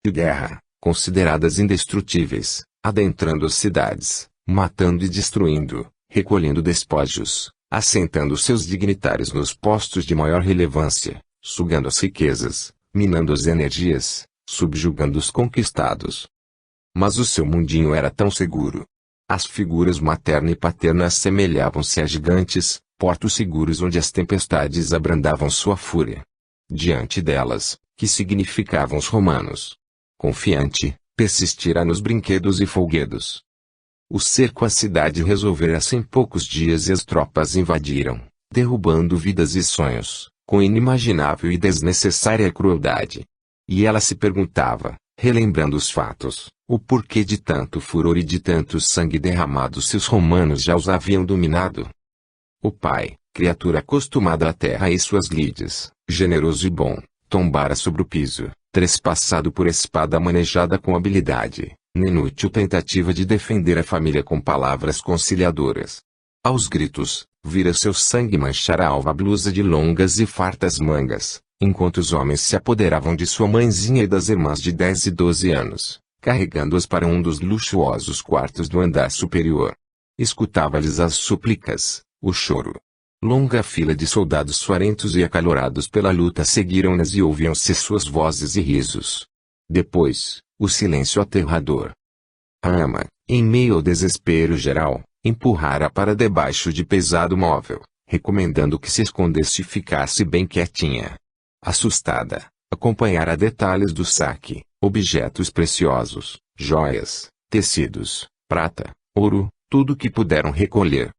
e guerra, consideradas indestrutíveis, adentrando as cidades, matando e destruindo, recolhendo despojos, assentando seus dignitários nos postos de maior relevância, sugando as riquezas, minando as energias, subjugando os conquistados. Mas o seu mundinho era tão seguro. As figuras materna e paterna assemelhavam-se a gigantes, portos seguros onde as tempestades abrandavam sua fúria. Diante delas, que significavam os romanos? Confiante, persistira nos brinquedos e folguedos. O cerco à cidade resolvera-se em poucos dias e as tropas invadiram, derrubando vidas e sonhos, com inimaginável e desnecessária crueldade. E ela se perguntava, relembrando os fatos, o porquê de tanto furor e de tanto sangue derramado se os romanos já os haviam dominado. O pai, criatura acostumada à terra e suas lides, generoso e bom, tombara sobre o piso, trespassado por espada manejada com habilidade, na inútil tentativa de defender a família com palavras conciliadoras. Aos gritos, vira seu sangue manchar a alva blusa de longas e fartas mangas, enquanto os homens se apoderavam de sua mãezinha e das irmãs de 10 e 12 anos, carregando-as para um dos luxuosos quartos do andar superior. Escutava-lhes as súplicas, o choro. Longa fila de soldados suarentos e acalorados pela luta seguiram-nas e ouviam-se suas vozes e risos. Depois, o silêncio aterrador. A ama, em meio ao desespero geral, empurrara para debaixo de pesado móvel, recomendando que se escondesse e ficasse bem quietinha. Assustada, acompanhara detalhes do saque, objetos preciosos, joias, tecidos, prata, ouro, tudo que puderam recolher.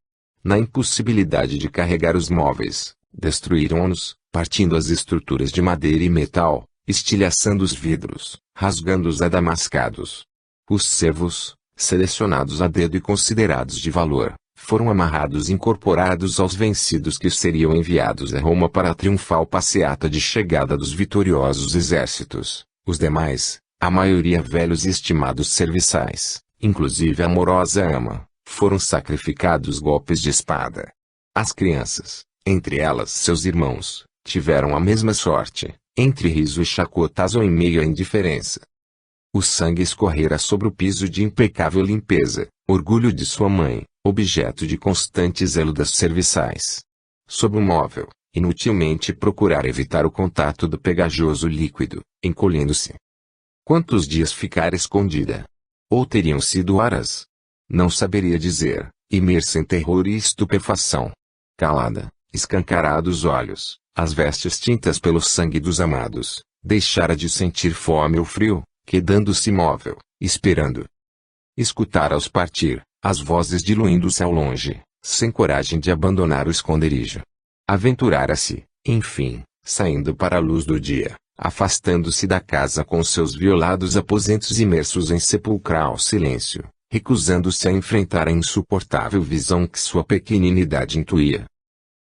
Na impossibilidade de carregar os móveis, destruíram-nos, partindo as estruturas de madeira e metal, estilhaçando os vidros, rasgando os adamascados. Os servos, selecionados a dedo e considerados de valor, foram amarrados e incorporados aos vencidos que seriam enviados a Roma para a triunfal passeata de chegada dos vitoriosos exércitos. Os demais, a maioria velhos e estimados serviçais, inclusive a amorosa ama, foram sacrificados golpes de espada. As crianças, entre elas seus irmãos, tiveram a mesma sorte, entre riso e chacotazo em meio à indiferença. O sangue escorrera sobre o piso de impecável limpeza, orgulho de sua mãe, objeto de constante zelo das serviçais. Sob o móvel, inutilmente procurar evitar o contato do pegajoso líquido, encolhendo-se. Quantos dias ficara escondida? Ou teriam sido horas? Não saberia dizer, imersa em terror e estupefação. Calada, escancarados os olhos, as vestes tintas pelo sangue dos amados, deixara de sentir fome ou frio, quedando-se imóvel, esperando. Escutara-os partir, as vozes diluindo-se ao longe, sem coragem de abandonar o esconderijo. Aventurara-se, enfim, saindo para a luz do dia, afastando-se da casa com seus violados aposentos imersos em sepulcral silêncio, recusando-se a enfrentar a insuportável visão que sua pequeninidade intuía.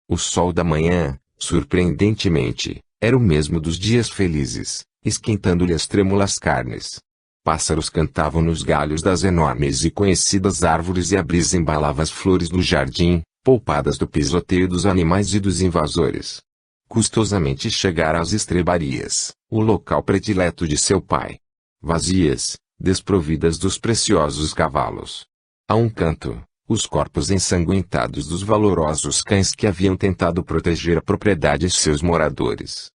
O sol da manhã, surpreendentemente, era o mesmo dos dias felizes, esquentando-lhe as trêmulas carnes. Pássaros cantavam nos galhos das enormes e conhecidas árvores e a brisa embalava as flores do jardim, poupadas do pisoteio dos animais e dos invasores. Custosamente chegara às estrebarias, o local predileto de seu pai. Vazias, desprovidas dos preciosos cavalos. A um canto, os corpos ensanguentados dos valorosos cães que haviam tentado proteger a propriedade e seus moradores.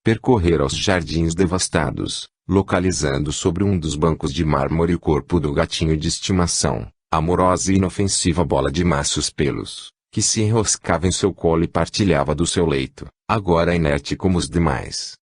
Percorrera os jardins devastados, localizando sobre um dos bancos de mármore o corpo do gatinho de estimação, amorosa e inofensiva bola de macios pelos, que se enroscava em seu colo e partilhava do seu leito, agora inerte como os demais.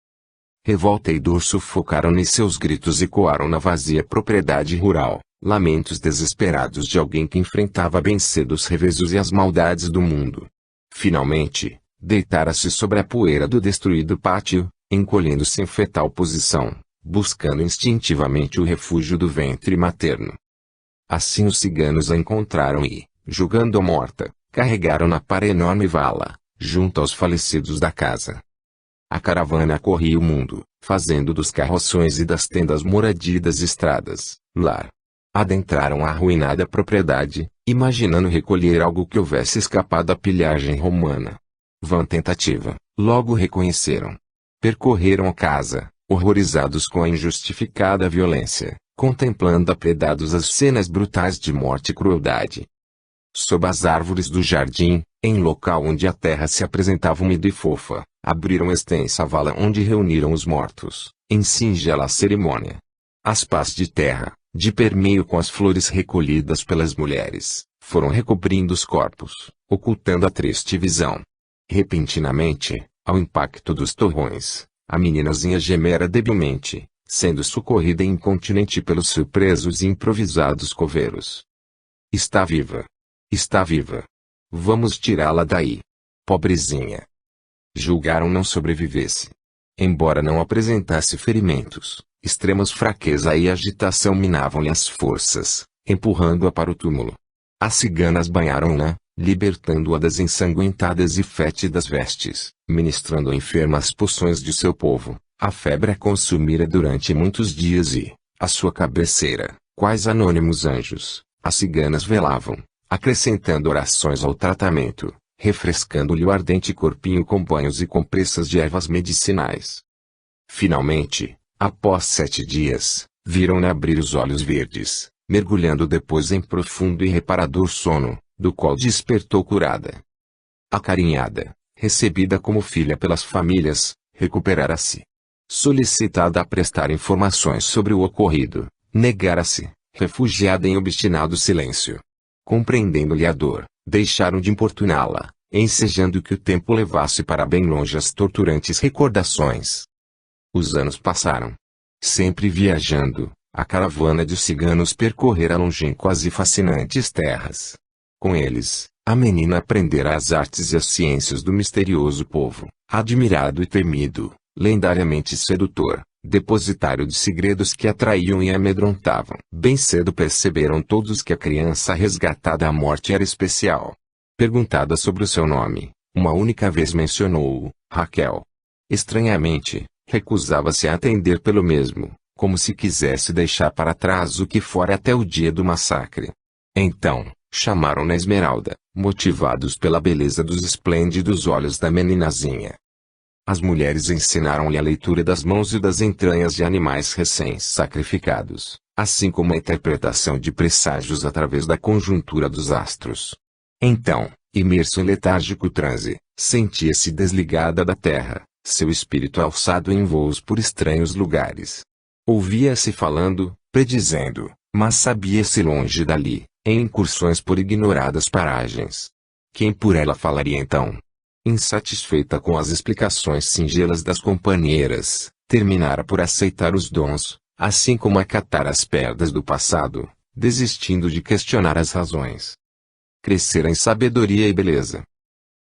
Revolta e dor sufocaram e seus gritos ecoaram na vazia propriedade rural, lamentos desesperados de alguém que enfrentava bem cedo os reveses e as maldades do mundo. Finalmente, deitara-se sobre a poeira do destruído pátio, encolhendo-se em fetal posição, buscando instintivamente o refúgio do ventre materno. Assim os ciganos a encontraram e, julgando-a morta, carregaram-na para a enorme vala, junto aos falecidos da casa. A caravana corria o mundo, fazendo dos carroções e das tendas moradia das estradas, lar. Adentraram a arruinada propriedade, imaginando recolher algo que houvesse escapado à pilhagem romana. Vã tentativa, logo reconheceram. Percorreram a casa, horrorizados com a injustificada violência, contemplando apredados as cenas brutais de morte e crueldade. Sob as árvores do jardim, em local onde a terra se apresentava úmida e fofa, abriram extensa vala onde reuniram os mortos, em singela cerimônia. As pás de terra, de permeio com as flores recolhidas pelas mulheres, foram recobrindo os corpos, ocultando a triste visão. Repentinamente, ao impacto dos torrões, a meninazinha gemera debilmente, sendo socorrida incontinente pelos surpresos e improvisados coveiros. Está viva! Está viva! Vamos tirá-la daí! Pobrezinha! Julgaram não sobrevivesse. Embora não apresentasse ferimentos, extremas fraqueza e agitação minavam-lhe as forças, empurrando-a para o túmulo. As ciganas banharam-na, libertando-a das ensanguentadas e fétidas vestes, ministrando à enferma as poções de seu povo. A febre a consumira durante muitos dias e, à sua cabeceira, quais anônimos anjos, as ciganas velavam, acrescentando orações ao tratamento, refrescando-lhe o ardente corpinho com banhos e compressas de ervas medicinais. Finalmente, após 7 dias, viram-na abrir os olhos verdes, mergulhando depois em profundo e reparador sono, do qual despertou curada. Acarinhada, recebida como filha pelas famílias, recuperara-se. Solicitada a prestar informações sobre o ocorrido, negara-se, refugiada em obstinado silêncio. Compreendendo-lhe a dor, deixaram de importuná-la, ensejando que o tempo levasse para bem longe as torturantes recordações. Os anos passaram. Sempre viajando, a caravana de ciganos percorrera longínquas e fascinantes terras. Com eles, a menina aprendera as artes e as ciências do misterioso povo, admirado e temido, lendariamente sedutor, depositário de segredos que atraíam e amedrontavam. Bem cedo perceberam todos que a criança resgatada à morte era especial. Perguntada sobre o seu nome, uma única vez mencionou-o, Raquel. Estranhamente, recusava-se a atender pelo mesmo, como se quisesse deixar para trás o que fora até o dia do massacre. Então, chamaram-na Esmeralda, motivados pela beleza dos esplêndidos olhos da meninazinha. As mulheres ensinaram-lhe a leitura das mãos e das entranhas de animais recém-sacrificados, assim como a interpretação de presságios através da conjuntura dos astros. Então, imerso em letárgico transe, sentia-se desligada da terra, seu espírito alçado em voos por estranhos lugares. Ouvia-se falando, predizendo, mas sabia-se longe dali, em incursões por ignoradas paragens. Quem por ela falaria então? Insatisfeita com as explicações singelas das companheiras, terminara por aceitar os dons, assim como acatar as perdas do passado, desistindo de questionar as razões. Crescera em sabedoria e beleza.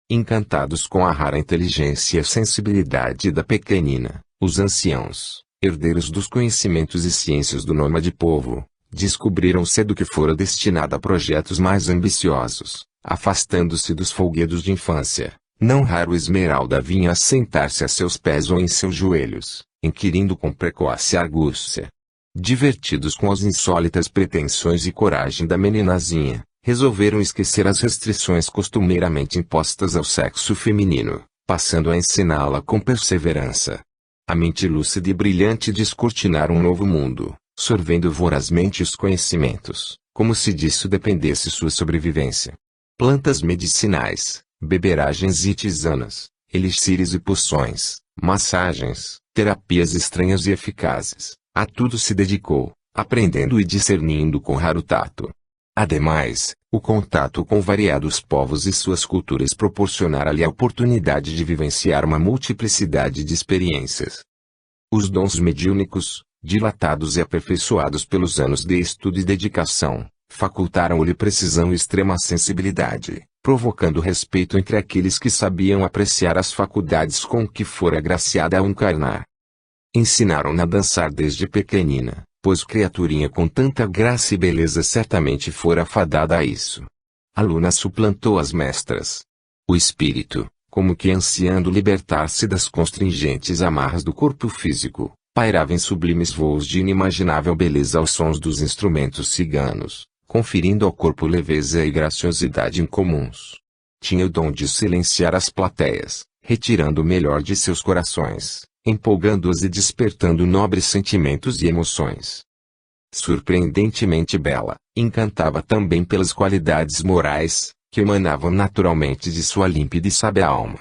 Encantados com a rara inteligência e sensibilidade da pequenina, os anciãos, herdeiros dos conhecimentos e ciências do nômade povo, descobriram cedo que fora destinada a projetos mais ambiciosos, afastando-se dos folguedos de infância. Não raro Esmeralda vinha assentar-se a seus pés ou em seus joelhos, inquirindo com precoce argúcia. Divertidos com as insólitas pretensões e coragem da meninazinha, resolveram esquecer as restrições costumeiramente impostas ao sexo feminino, passando a ensiná-la com perseverança. A mente lúcida e brilhante descortinara um novo mundo, sorvendo vorazmente os conhecimentos, como se disso dependesse sua sobrevivência. Plantas medicinais, beberagens e tisanas, elixires e poções, massagens, terapias estranhas e eficazes, a tudo se dedicou, aprendendo e discernindo com raro tato. Ademais, o contato com variados povos e suas culturas proporcionara-lhe a oportunidade de vivenciar uma multiplicidade de experiências. Os dons mediúnicos, dilatados e aperfeiçoados pelos anos de estudo e dedicação, facultaram-lhe precisão e extrema sensibilidade, provocando respeito entre aqueles que sabiam apreciar as faculdades com que fora agraciada ao encarnar. Ensinaram-na a dançar desde pequenina, pois criaturinha com tanta graça e beleza certamente fora fadada a isso. A aluna suplantou as mestras. O espírito, como que ansiando libertar-se das constringentes amarras do corpo físico, pairava em sublimes voos de inimaginável beleza aos sons dos instrumentos ciganos, conferindo ao corpo leveza e graciosidade incomuns. Tinha o dom de silenciar as plateias, retirando o melhor de seus corações, empolgando-as e despertando nobres sentimentos e emoções. Surpreendentemente bela, encantava também pelas qualidades morais, que emanavam naturalmente de sua límpida e sábia alma.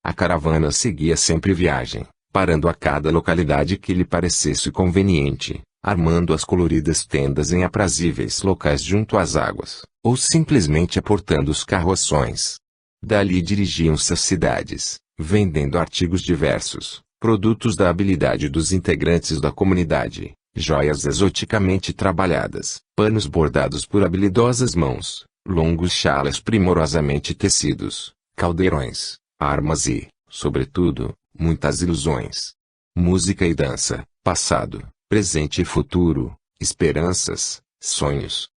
A caravana seguia sempre viagem, parando a cada localidade que lhe parecesse conveniente, armando as coloridas tendas em aprazíveis locais junto às águas, ou simplesmente aportando os carroções. Dali dirigiam-se às cidades, vendendo artigos diversos, produtos da habilidade dos integrantes da comunidade, joias exoticamente trabalhadas, panos bordados por habilidosas mãos, longos xalas primorosamente tecidos, caldeirões, armas e, sobretudo, muitas ilusões. Música e dança, passado, presente e futuro, esperanças, sonhos.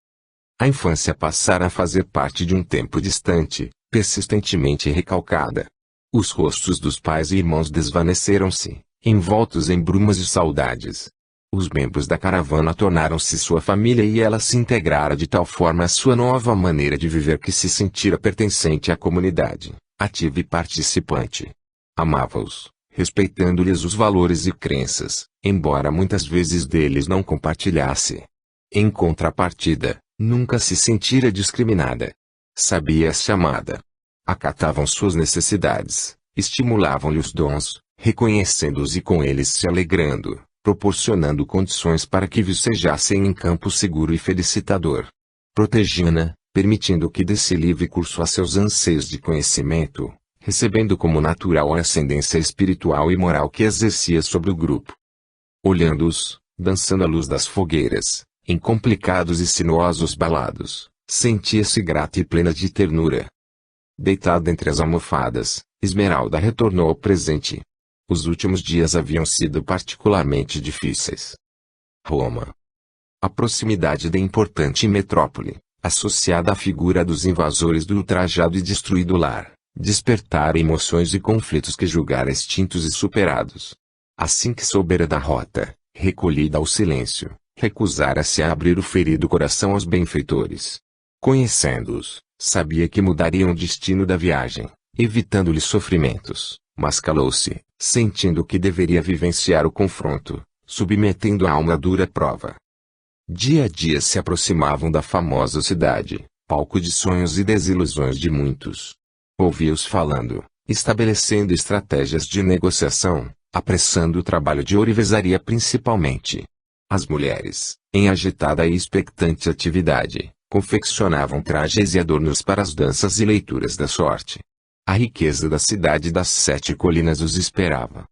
A infância passara a fazer parte de um tempo distante, persistentemente recalcada. Os rostos dos pais e irmãos desvaneceram-se, envoltos em brumas e saudades. Os membros da caravana tornaram-se sua família e ela se integrara de tal forma à sua nova maneira de viver que se sentira pertencente à comunidade, ativa e participante. Amava-os, respeitando-lhes os valores e crenças, embora muitas vezes deles não compartilhasse. Em contrapartida, nunca se sentira discriminada. Sabia-se amada. Acatavam suas necessidades, estimulavam-lhe os dons, reconhecendo-os e com eles se alegrando, proporcionando condições para que vicejassem em campo seguro e felicitador. Protegiam-na, permitindo que desse livre curso a seus anseios de conhecimento, recebendo como natural a ascendência espiritual e moral que exercia sobre o grupo. Olhando-os, dançando à luz das fogueiras, em complicados e sinuosos balados, sentia-se grata e plena de ternura. Deitada entre as almofadas, Esmeralda retornou ao presente. Os últimos dias haviam sido particularmente difíceis. Roma. A proximidade da importante metrópole, associada à figura dos invasores do ultrajado e destruído lar, despertara emoções e conflitos que julgara extintos e superados. Assim que soubera da rota, recolhida ao silêncio, recusara-se a abrir o ferido coração aos benfeitores. Conhecendo-os, sabia que mudariam o destino da viagem, evitando-lhes sofrimentos, mas calou-se, sentindo que deveria vivenciar o confronto, submetendo a alma a dura prova. Dia a dia se aproximavam da famosa cidade, palco de sonhos e desilusões de muitos. Ouvia-os falando, estabelecendo estratégias de negociação, apressando o trabalho de ourivesaria principalmente. As mulheres, em agitada e expectante atividade, confeccionavam trajes e adornos para as danças e leituras da sorte. A riqueza da cidade das 7 colinas os esperava.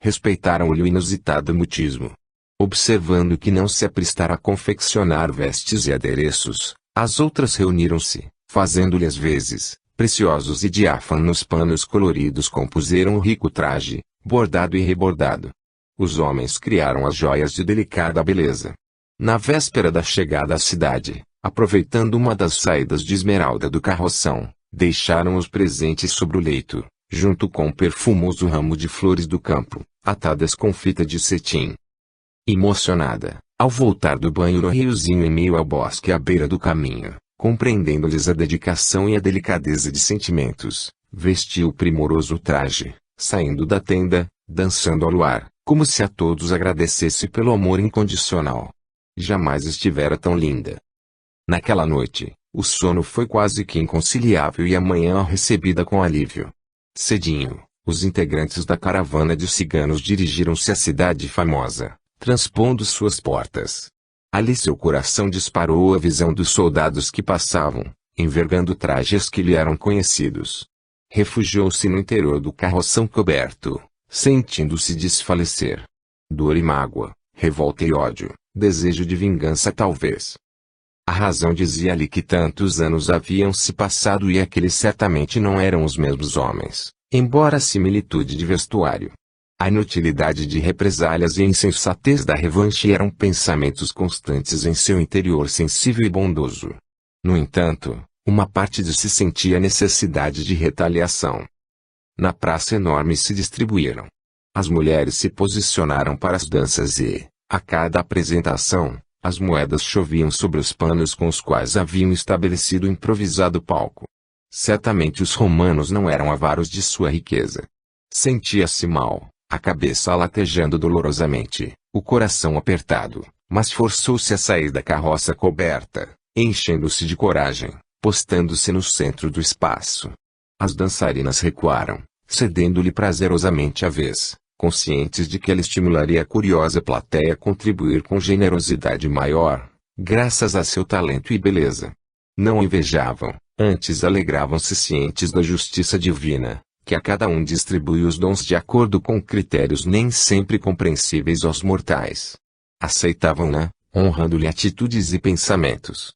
Respeitaram-lhe o inusitado mutismo. Observando que não se aprestara a confeccionar vestes e adereços, as outras reuniram-se, fazendo-lhe às vezes, preciosos e diáfanos panos coloridos compuseram o rico traje, bordado e rebordado. Os homens criaram as joias de delicada beleza. Na véspera da chegada à cidade, aproveitando uma das saídas de Esmeralda do carroção, deixaram os presentes sobre o leito, junto com o perfumoso ramo de flores do campo, atadas com fita de cetim. Emocionada, ao voltar do banho no riozinho em meio ao bosque à beira do caminho, compreendendo-lhes a dedicação e a delicadeza de sentimentos, vestiu o primoroso traje, saindo da tenda, dançando ao luar, como se a todos agradecesse pelo amor incondicional. Jamais estivera tão linda. Naquela noite, o sono foi quase que inconciliável e a manhã recebida com alívio. Cedinho, os integrantes da caravana de ciganos dirigiram-se à cidade famosa, transpondo suas portas. Ali seu coração disparou a visão dos soldados que passavam, envergando trajes que lhe eram conhecidos. Refugiou-se no interior do carroção coberto, sentindo-se desfalecer. Dor e mágoa, revolta e ódio, desejo de vingança talvez. A razão dizia-lhe que tantos anos haviam se passado e aqueles certamente não eram os mesmos homens, embora a similitude de vestuário. A inutilidade de represálias e a insensatez da revanche eram pensamentos constantes em seu interior sensível e bondoso. No entanto, uma parte de si sentia a necessidade de retaliação. Na praça enorme se distribuíram. As mulheres se posicionaram para as danças e, a cada apresentação, as moedas choviam sobre os panos com os quais haviam estabelecido o improvisado palco. Certamente os romanos não eram avaros de sua riqueza. Sentia-se mal, a cabeça latejando dolorosamente, o coração apertado, mas forçou-se a sair da carroça coberta, enchendo-se de coragem, postando-se no centro do espaço. As dançarinas recuaram, cedendo-lhe prazerosamente a vez, conscientes de que ela estimularia a curiosa plateia a contribuir com generosidade maior, graças a seu talento e beleza. Não invejavam, antes alegravam-se cientes da justiça divina, que a cada um distribui os dons de acordo com critérios nem sempre compreensíveis aos mortais. Aceitavam-na, honrando-lhe atitudes e pensamentos.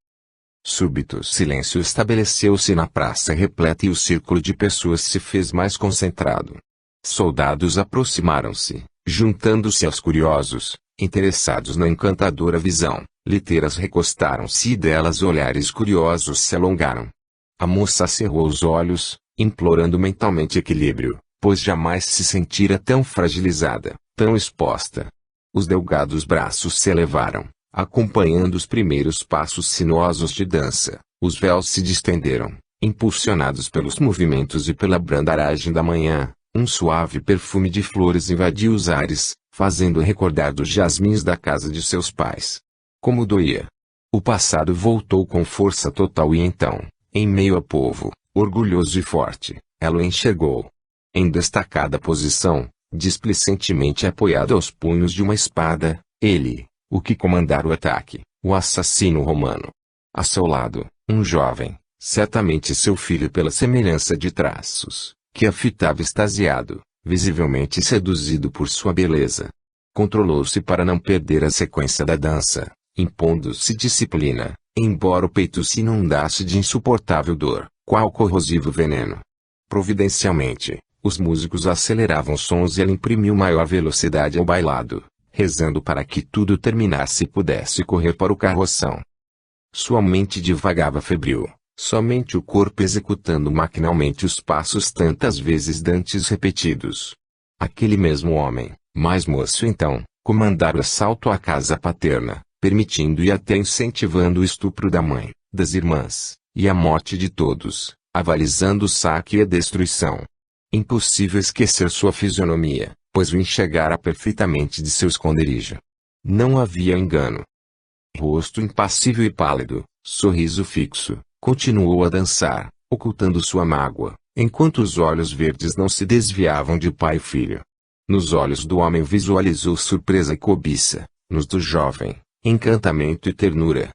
Súbito silêncio estabeleceu-se na praça repleta e o círculo de pessoas se fez mais concentrado. Soldados aproximaram-se, juntando-se aos curiosos, interessados na encantadora visão. Literas recostaram-se e delas olhares curiosos se alongaram. A moça cerrou os olhos, implorando mentalmente equilíbrio, pois jamais se sentira tão fragilizada, tão exposta. Os delgados braços se elevaram, acompanhando os primeiros passos sinuosos de dança. Os véus se distenderam, impulsionados pelos movimentos e pela brandaragem da manhã. Um suave perfume de flores invadiu os ares, fazendo recordar dos jasmins da casa de seus pais. Como doía. O passado voltou com força total e então, em meio ao povo, orgulhoso e forte, ela o enxergou. Em destacada posição, displicentemente apoiado aos punhos de uma espada, ele, o que comandara o ataque, o assassino romano. A seu lado, um jovem, certamente seu filho pela semelhança de traços, que a fitava extasiado, visivelmente seduzido por sua beleza. Controlou-se para não perder a sequência da dança, impondo-se disciplina, embora o peito se inundasse de insuportável dor, qual corrosivo veneno. Providencialmente, os músicos aceleravam sons e ela imprimiu maior velocidade ao bailado, rezando para que tudo terminasse e pudesse correr para o carroção. Sua mente divagava febril, somente o corpo executando maquinalmente os passos tantas vezes dantes repetidos. Aquele mesmo homem, mais moço então, comandara o assalto à casa paterna, permitindo e até incentivando o estupro da mãe, das irmãs, e a morte de todos, avalizando o saque e a destruição. Impossível esquecer sua fisionomia, pois o enxergara perfeitamente de seu esconderijo. Não havia engano. Rosto impassível e pálido, sorriso fixo, continuou a dançar, ocultando sua mágoa, enquanto os olhos verdes não se desviavam de pai e filho. Nos olhos do homem visualizou surpresa e cobiça, nos do jovem, encantamento e ternura.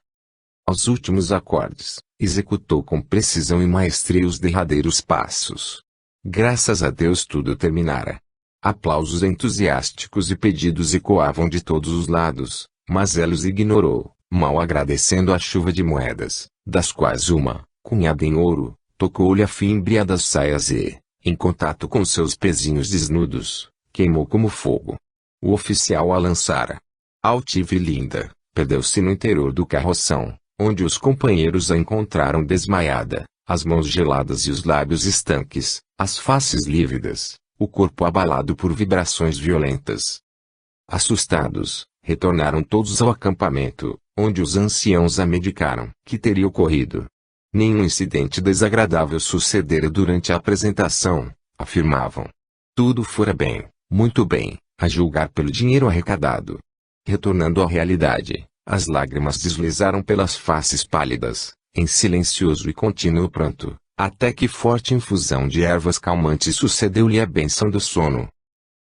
Aos últimos acordes, executou com precisão e maestria os derradeiros passos. Graças a Deus tudo terminara. Aplausos entusiásticos e pedidos ecoavam de todos os lados, mas ela os ignorou, mal agradecendo a chuva de moedas, das quais uma, cunhada em ouro, tocou-lhe a fímbria das saias e, em contato com seus pezinhos desnudos, queimou como fogo. O oficial a lançara. Altiva e linda, perdeu-se no interior do carroção, onde os companheiros a encontraram desmaiada, as mãos geladas e os lábios estanques, as faces lívidas, o corpo abalado por vibrações violentas. Assustados, retornaram todos ao acampamento, onde os anciãos a medicaram. Que teria ocorrido? Nenhum incidente desagradável sucedera durante a apresentação, afirmavam. Tudo fora bem, muito bem, a julgar pelo dinheiro arrecadado. Retornando à realidade, as lágrimas deslizaram pelas faces pálidas, em silencioso e contínuo pranto, até que forte infusão de ervas calmantes sucedeu-lhe a bênção do sono.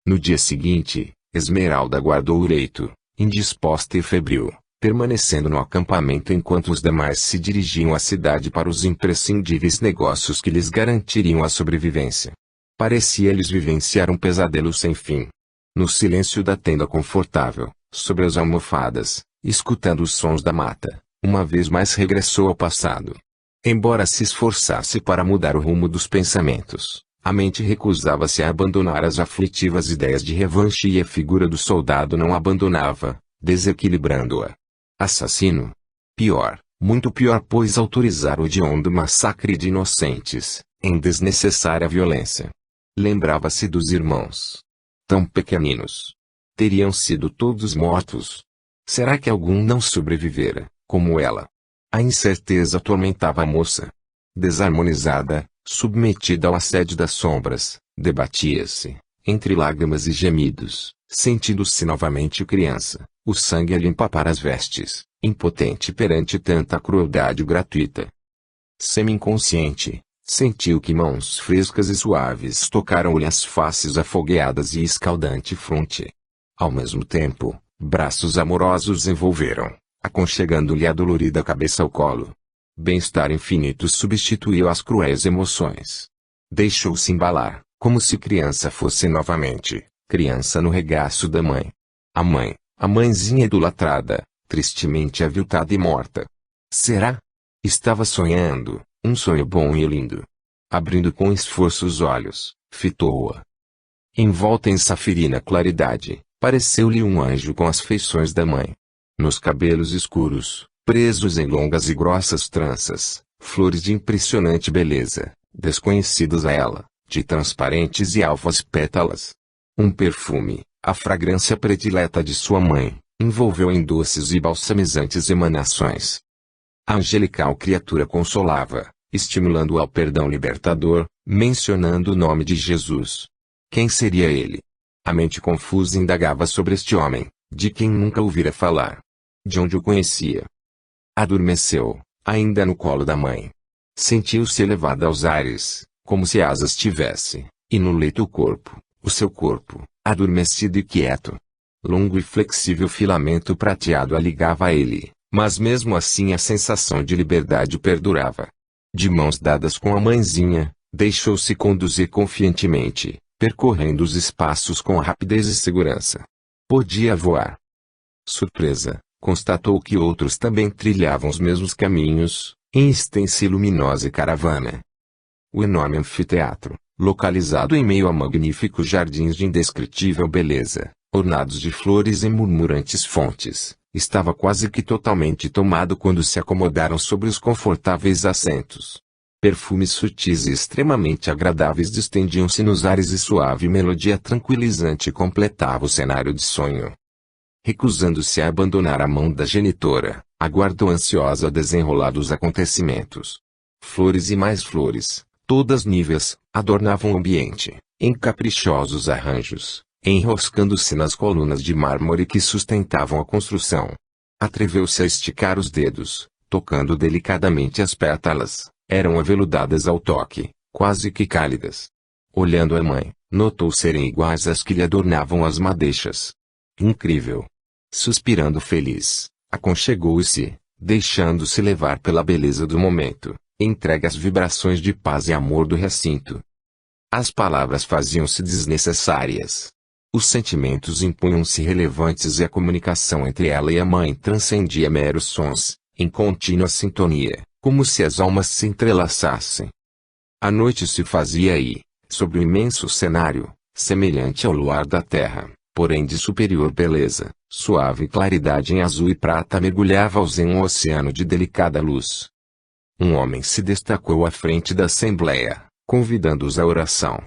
No dia seguinte, Esmeralda guardou o leito, indisposta e febril, permanecendo no acampamento enquanto os demais se dirigiam à cidade para os imprescindíveis negócios que lhes garantiriam a sobrevivência. Parecia-lhes vivenciar um pesadelo sem fim. No silêncio da tenda confortável, sobre as almofadas, escutando os sons da mata, uma vez mais regressou ao passado. Embora se esforçasse para mudar o rumo dos pensamentos, a mente recusava-se a abandonar as aflitivas ideias de revanche e a figura do soldado não abandonava, desequilibrando-a. Assassino? Pior, muito pior, pois autorizar o hediondo massacre de inocentes, em desnecessária violência. Lembrava-se dos irmãos. Tão pequeninos. Teriam sido todos mortos. Será que algum não sobrevivera, como ela? A incerteza atormentava a moça. Desarmonizada, submetida ao assédio das sombras, debatia-se, entre lágrimas e gemidos, sentindo-se novamente criança, o sangue a lhe empapar as vestes, impotente perante tanta crueldade gratuita. Semi-inconsciente, sentiu que mãos frescas e suaves tocaram-lhe as faces afogueadas e escaldante fronte. Ao mesmo tempo, braços amorosos envolveram, aconchegando-lhe a dolorida cabeça ao colo. Bem-estar infinito substituiu as cruéis emoções. Deixou-se embalar, como se criança fosse novamente, criança no regaço da mãe. A mãezinha idolatrada, tristemente aviltada e morta. Será? Estava sonhando, um sonho bom e lindo. Abrindo com esforço os olhos, fitou-a. Envolta em safirina claridade, pareceu-lhe um anjo com as feições da mãe. Nos cabelos escuros, presos em longas e grossas tranças, flores de impressionante beleza, desconhecidas a ela, de transparentes e alvas pétalas. Um perfume, a fragrância predileta de sua mãe, envolveu em doces e balsamizantes emanações. A angelical criatura consolava, estimulando-o ao perdão libertador, mencionando o nome de Jesus. Quem seria ele? A mente confusa indagava sobre este homem, de quem nunca ouvira falar. De onde o conhecia? Adormeceu, ainda no colo da mãe. Sentiu-se elevada aos ares, como se asas tivesse, e no leito o seu corpo, adormecido e quieto. Longo e flexível filamento prateado a ligava a ele, mas mesmo assim a sensação de liberdade perdurava. De mãos dadas com a mãezinha, deixou-se conduzir confiantemente, percorrendo os espaços com rapidez e segurança. Podia voar. Surpresa, constatou que outros também trilhavam os mesmos caminhos, em extensa e luminosa caravana. O enorme anfiteatro, localizado em meio a magníficos jardins de indescritível beleza, ornados de flores e murmurantes fontes, estava quase que totalmente tomado quando se acomodaram sobre os confortáveis assentos. Perfumes sutis e extremamente agradáveis distendiam-se nos ares e suave melodia tranquilizante completava o cenário de sonho. Recusando-se a abandonar a mão da genitora, aguardou ansiosa o desenrolar dos acontecimentos. Flores e mais flores, todas níveis, adornavam o ambiente, em caprichosos arranjos, enroscando-se nas colunas de mármore que sustentavam a construção. Atreveu-se a esticar os dedos, tocando delicadamente as pétalas, eram aveludadas ao toque, quase que cálidas. Olhando a mãe, notou serem iguais às que lhe adornavam as madeixas. Incrível! Suspirando feliz, aconchegou-se, deixando-se levar pela beleza do momento, entregue às vibrações de paz e amor do recinto. As palavras faziam-se desnecessárias. Os sentimentos impunham-se relevantes e a comunicação entre ela e a mãe transcendia meros sons, em contínua sintonia, como se as almas se entrelaçassem. A noite se fazia e, sobre o imenso cenário, semelhante ao luar da terra, porém de superior beleza, suave claridade em azul e prata mergulhava-os em um oceano de delicada luz. Um homem se destacou à frente da assembleia, convidando-os à oração.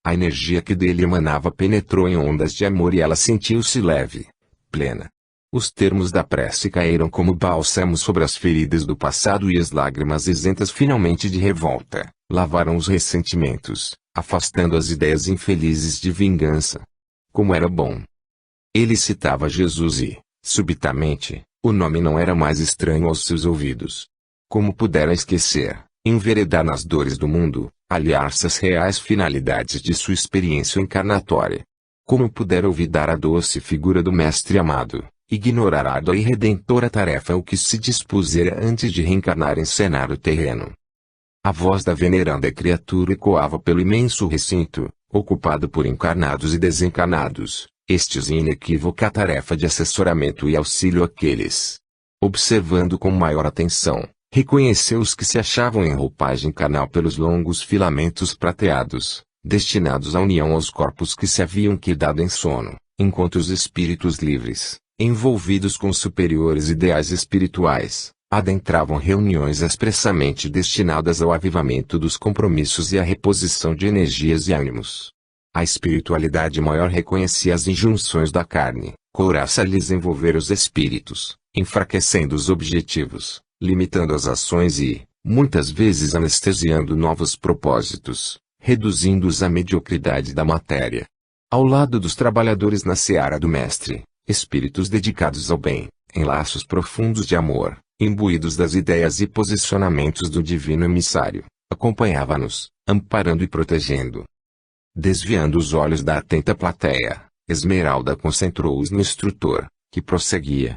A energia que dele emanava penetrou em ondas de amor e ela sentiu-se leve, plena. Os termos da prece caíram como bálsamo sobre as feridas do passado e as lágrimas isentas finalmente de revolta, lavaram os ressentimentos, afastando as ideias infelizes de vingança. Como era bom! Ele citava Jesus e, subitamente, o nome não era mais estranho aos seus ouvidos. Como pudera esquecer, enveredar nas dores do mundo, aliar-se às reais finalidades de sua experiência encarnatória? Como pudera olvidar a doce figura do Mestre amado, ignorar a árdua e redentora tarefa o que se dispusera antes de reencarnar em cenário terreno? A voz da veneranda criatura ecoava pelo imenso recinto, ocupado por encarnados e desencarnados, estes em inequívoca tarefa de assessoramento e auxílio àqueles. Observando com maior atenção, reconheceu os que se achavam em roupagem carnal pelos longos filamentos prateados, destinados à união aos corpos que se haviam quedado em sono, enquanto os espíritos livres, envolvidos com superiores ideais espirituais, adentravam reuniões expressamente destinadas ao avivamento dos compromissos e à reposição de energias e ânimos. A espiritualidade maior reconhecia as injunções da carne, couraça-lhes envolver os espíritos, enfraquecendo os objetivos, limitando as ações e, muitas vezes anestesiando novos propósitos, reduzindo-os à mediocridade da matéria. Ao lado dos trabalhadores na seara do Mestre, espíritos dedicados ao bem, em laços profundos de amor, imbuídos das ideias e posicionamentos do divino emissário, acompanhava-nos, amparando e protegendo. Desviando os olhos da atenta plateia, Esmeralda concentrou-os no instrutor, que prosseguia.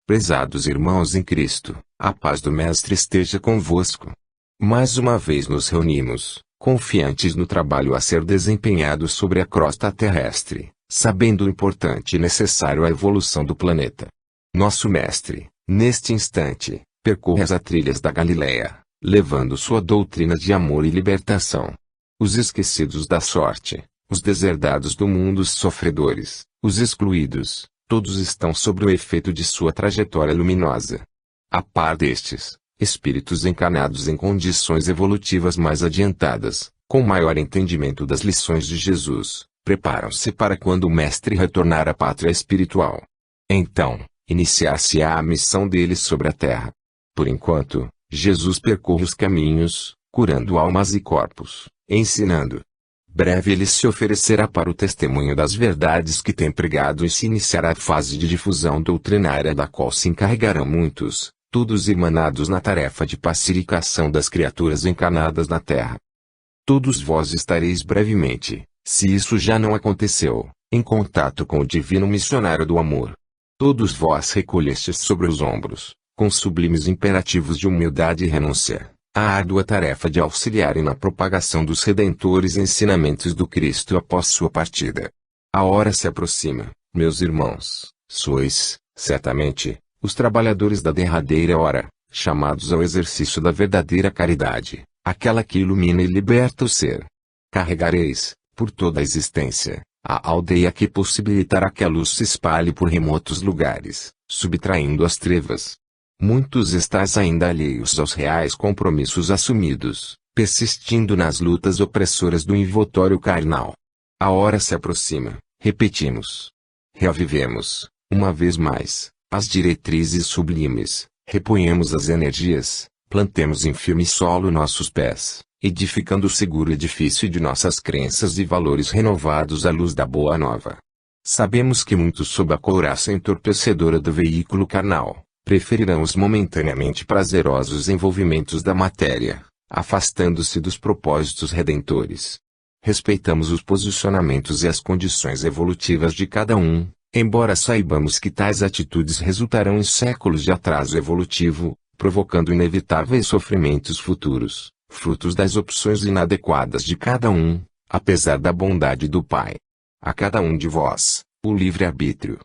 Prezados irmãos em Cristo, a paz do Mestre esteja convosco. Mais uma vez nos reunimos, confiantes no trabalho a ser desempenhado sobre a crosta terrestre, sabendo o importante e necessário à evolução do planeta. Nosso Mestre, neste instante, percorre as trilhas da Galileia, levando sua doutrina de amor e libertação. Os esquecidos da sorte, os deserdados do mundo, os sofredores, os excluídos, todos estão sob o efeito de sua trajetória luminosa. A par destes, espíritos encarnados em condições evolutivas mais adiantadas, com maior entendimento das lições de Jesus, preparam-se para quando o Mestre retornar à pátria espiritual. Então, iniciar-se-á a missão deles sobre a terra. Por enquanto, Jesus percorre os caminhos, curando almas e corpos, ensinando. Breve ele se oferecerá para o testemunho das verdades que tem pregado e se iniciará a fase de difusão doutrinária da qual se encarregarão muitos, todos emanados na tarefa de pacificação das criaturas encarnadas na terra. Todos vós estareis brevemente, se isso já não aconteceu, em contato com o divino missionário do amor. Todos vós recolhestes sobre os ombros, com sublimes imperativos de humildade e renúncia, a árdua tarefa de auxiliarem na propagação dos redentores ensinamentos do Cristo após sua partida. A hora se aproxima, meus irmãos, sois, certamente, os trabalhadores da derradeira hora, chamados ao exercício da verdadeira caridade, aquela que ilumina e liberta o ser. Carregareis, por toda a existência, a aldeia que possibilitará que a luz se espalhe por remotos lugares, subtraindo as trevas. Muitos estáis ainda alheios aos reais compromissos assumidos, persistindo nas lutas opressoras do envoltório carnal. A hora se aproxima, repetimos. Reavivemos, uma vez mais, as diretrizes sublimes, reponhamos as energias, plantemos em firme solo nossos pés, edificando o seguro edifício de nossas crenças e valores renovados à luz da Boa Nova. Sabemos que muitos sob a couraça entorpecedora do veículo carnal, preferirão os momentaneamente prazerosos envolvimentos da matéria, afastando-se dos propósitos redentores. Respeitamos os posicionamentos e as condições evolutivas de cada um, embora saibamos que tais atitudes resultarão em séculos de atraso evolutivo, provocando inevitáveis sofrimentos futuros, frutos das opções inadequadas de cada um, apesar da bondade do Pai. A cada um de vós, o livre-arbítrio.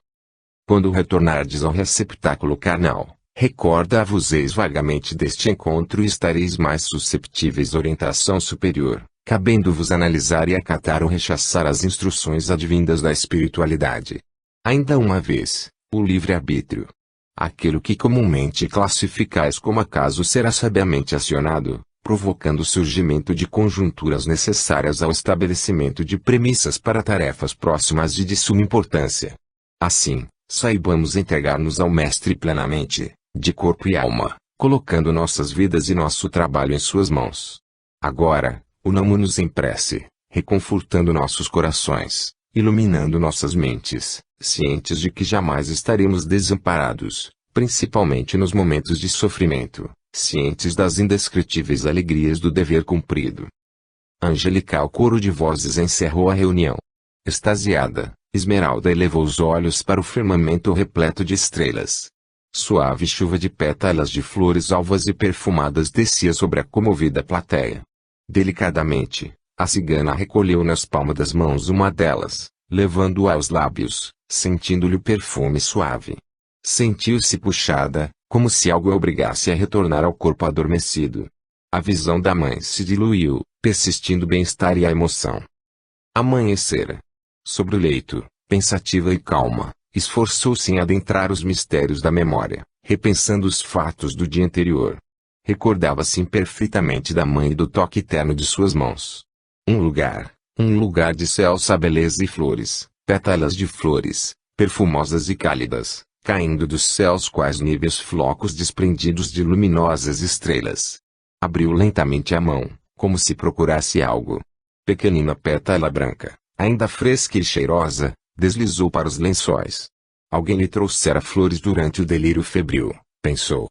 Quando retornardes ao receptáculo carnal, recorda-vos-eis vagamente deste encontro e estareis mais susceptíveis à orientação superior, cabendo-vos analisar e acatar ou rechaçar as instruções advindas da espiritualidade. Ainda uma vez, o livre-arbítrio. Aquilo que comumente classificais como acaso será sabiamente acionado, provocando o surgimento de conjunturas necessárias ao estabelecimento de premissas para tarefas próximas e de suma importância. Assim, saibamos entregar-nos ao Mestre plenamente, de corpo e alma, colocando nossas vidas e nosso trabalho em suas mãos. Agora, unamo-nos em prece, reconfortando nossos corações, iluminando nossas mentes, cientes de que jamais estaremos desamparados, principalmente nos momentos de sofrimento, cientes das indescritíveis alegrias do dever cumprido. Angelical coro de vozes encerrou a reunião. Extasiada, Esmeralda elevou os olhos para o firmamento repleto de estrelas. Suave chuva de pétalas de flores alvas e perfumadas descia sobre a comovida plateia. Delicadamente, a cigana recolheu nas palmas das mãos uma delas, levando-a aos lábios, sentindo-lhe o perfume suave. Sentiu-se puxada, como se algo a obrigasse a retornar ao corpo adormecido. A visão da mãe se diluiu, persistindo o bem-estar e a emoção. Amanhecera. Sobre o leito, pensativa e calma, esforçou-se em adentrar os mistérios da memória, repensando os fatos do dia anterior. Recordava-se imperfeitamente da mãe e do toque terno de suas mãos. Um lugar de celsa beleza e flores, pétalas de flores, perfumosas e cálidas, caindo dos céus quais níveos flocos desprendidos de luminosas estrelas. Abriu lentamente a mão, como se procurasse algo. Pequenina pétala branca, ainda fresca e cheirosa, deslizou para os lençóis. Alguém lhe trouxera flores durante o delírio febril, pensou.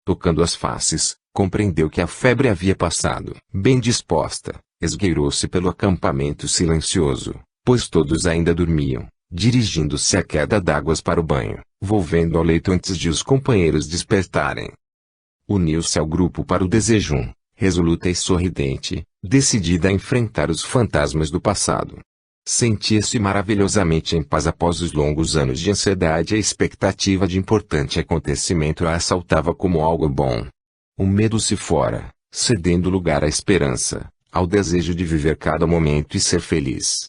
Tocando as faces, compreendeu que a febre havia passado. Bem disposta, esgueirou-se pelo acampamento silencioso, pois todos ainda dormiam, dirigindo-se à queda d'águas para o banho, volvendo ao leito antes de os companheiros despertarem. Uniu-se ao grupo para o desejum, resoluta e sorridente, decidida a enfrentar os fantasmas do passado. Sentia-se maravilhosamente em paz após os longos anos de ansiedade e a expectativa de importante acontecimento a assaltava como algo bom. O medo se fora, cedendo lugar à esperança, ao desejo de viver cada momento e ser feliz.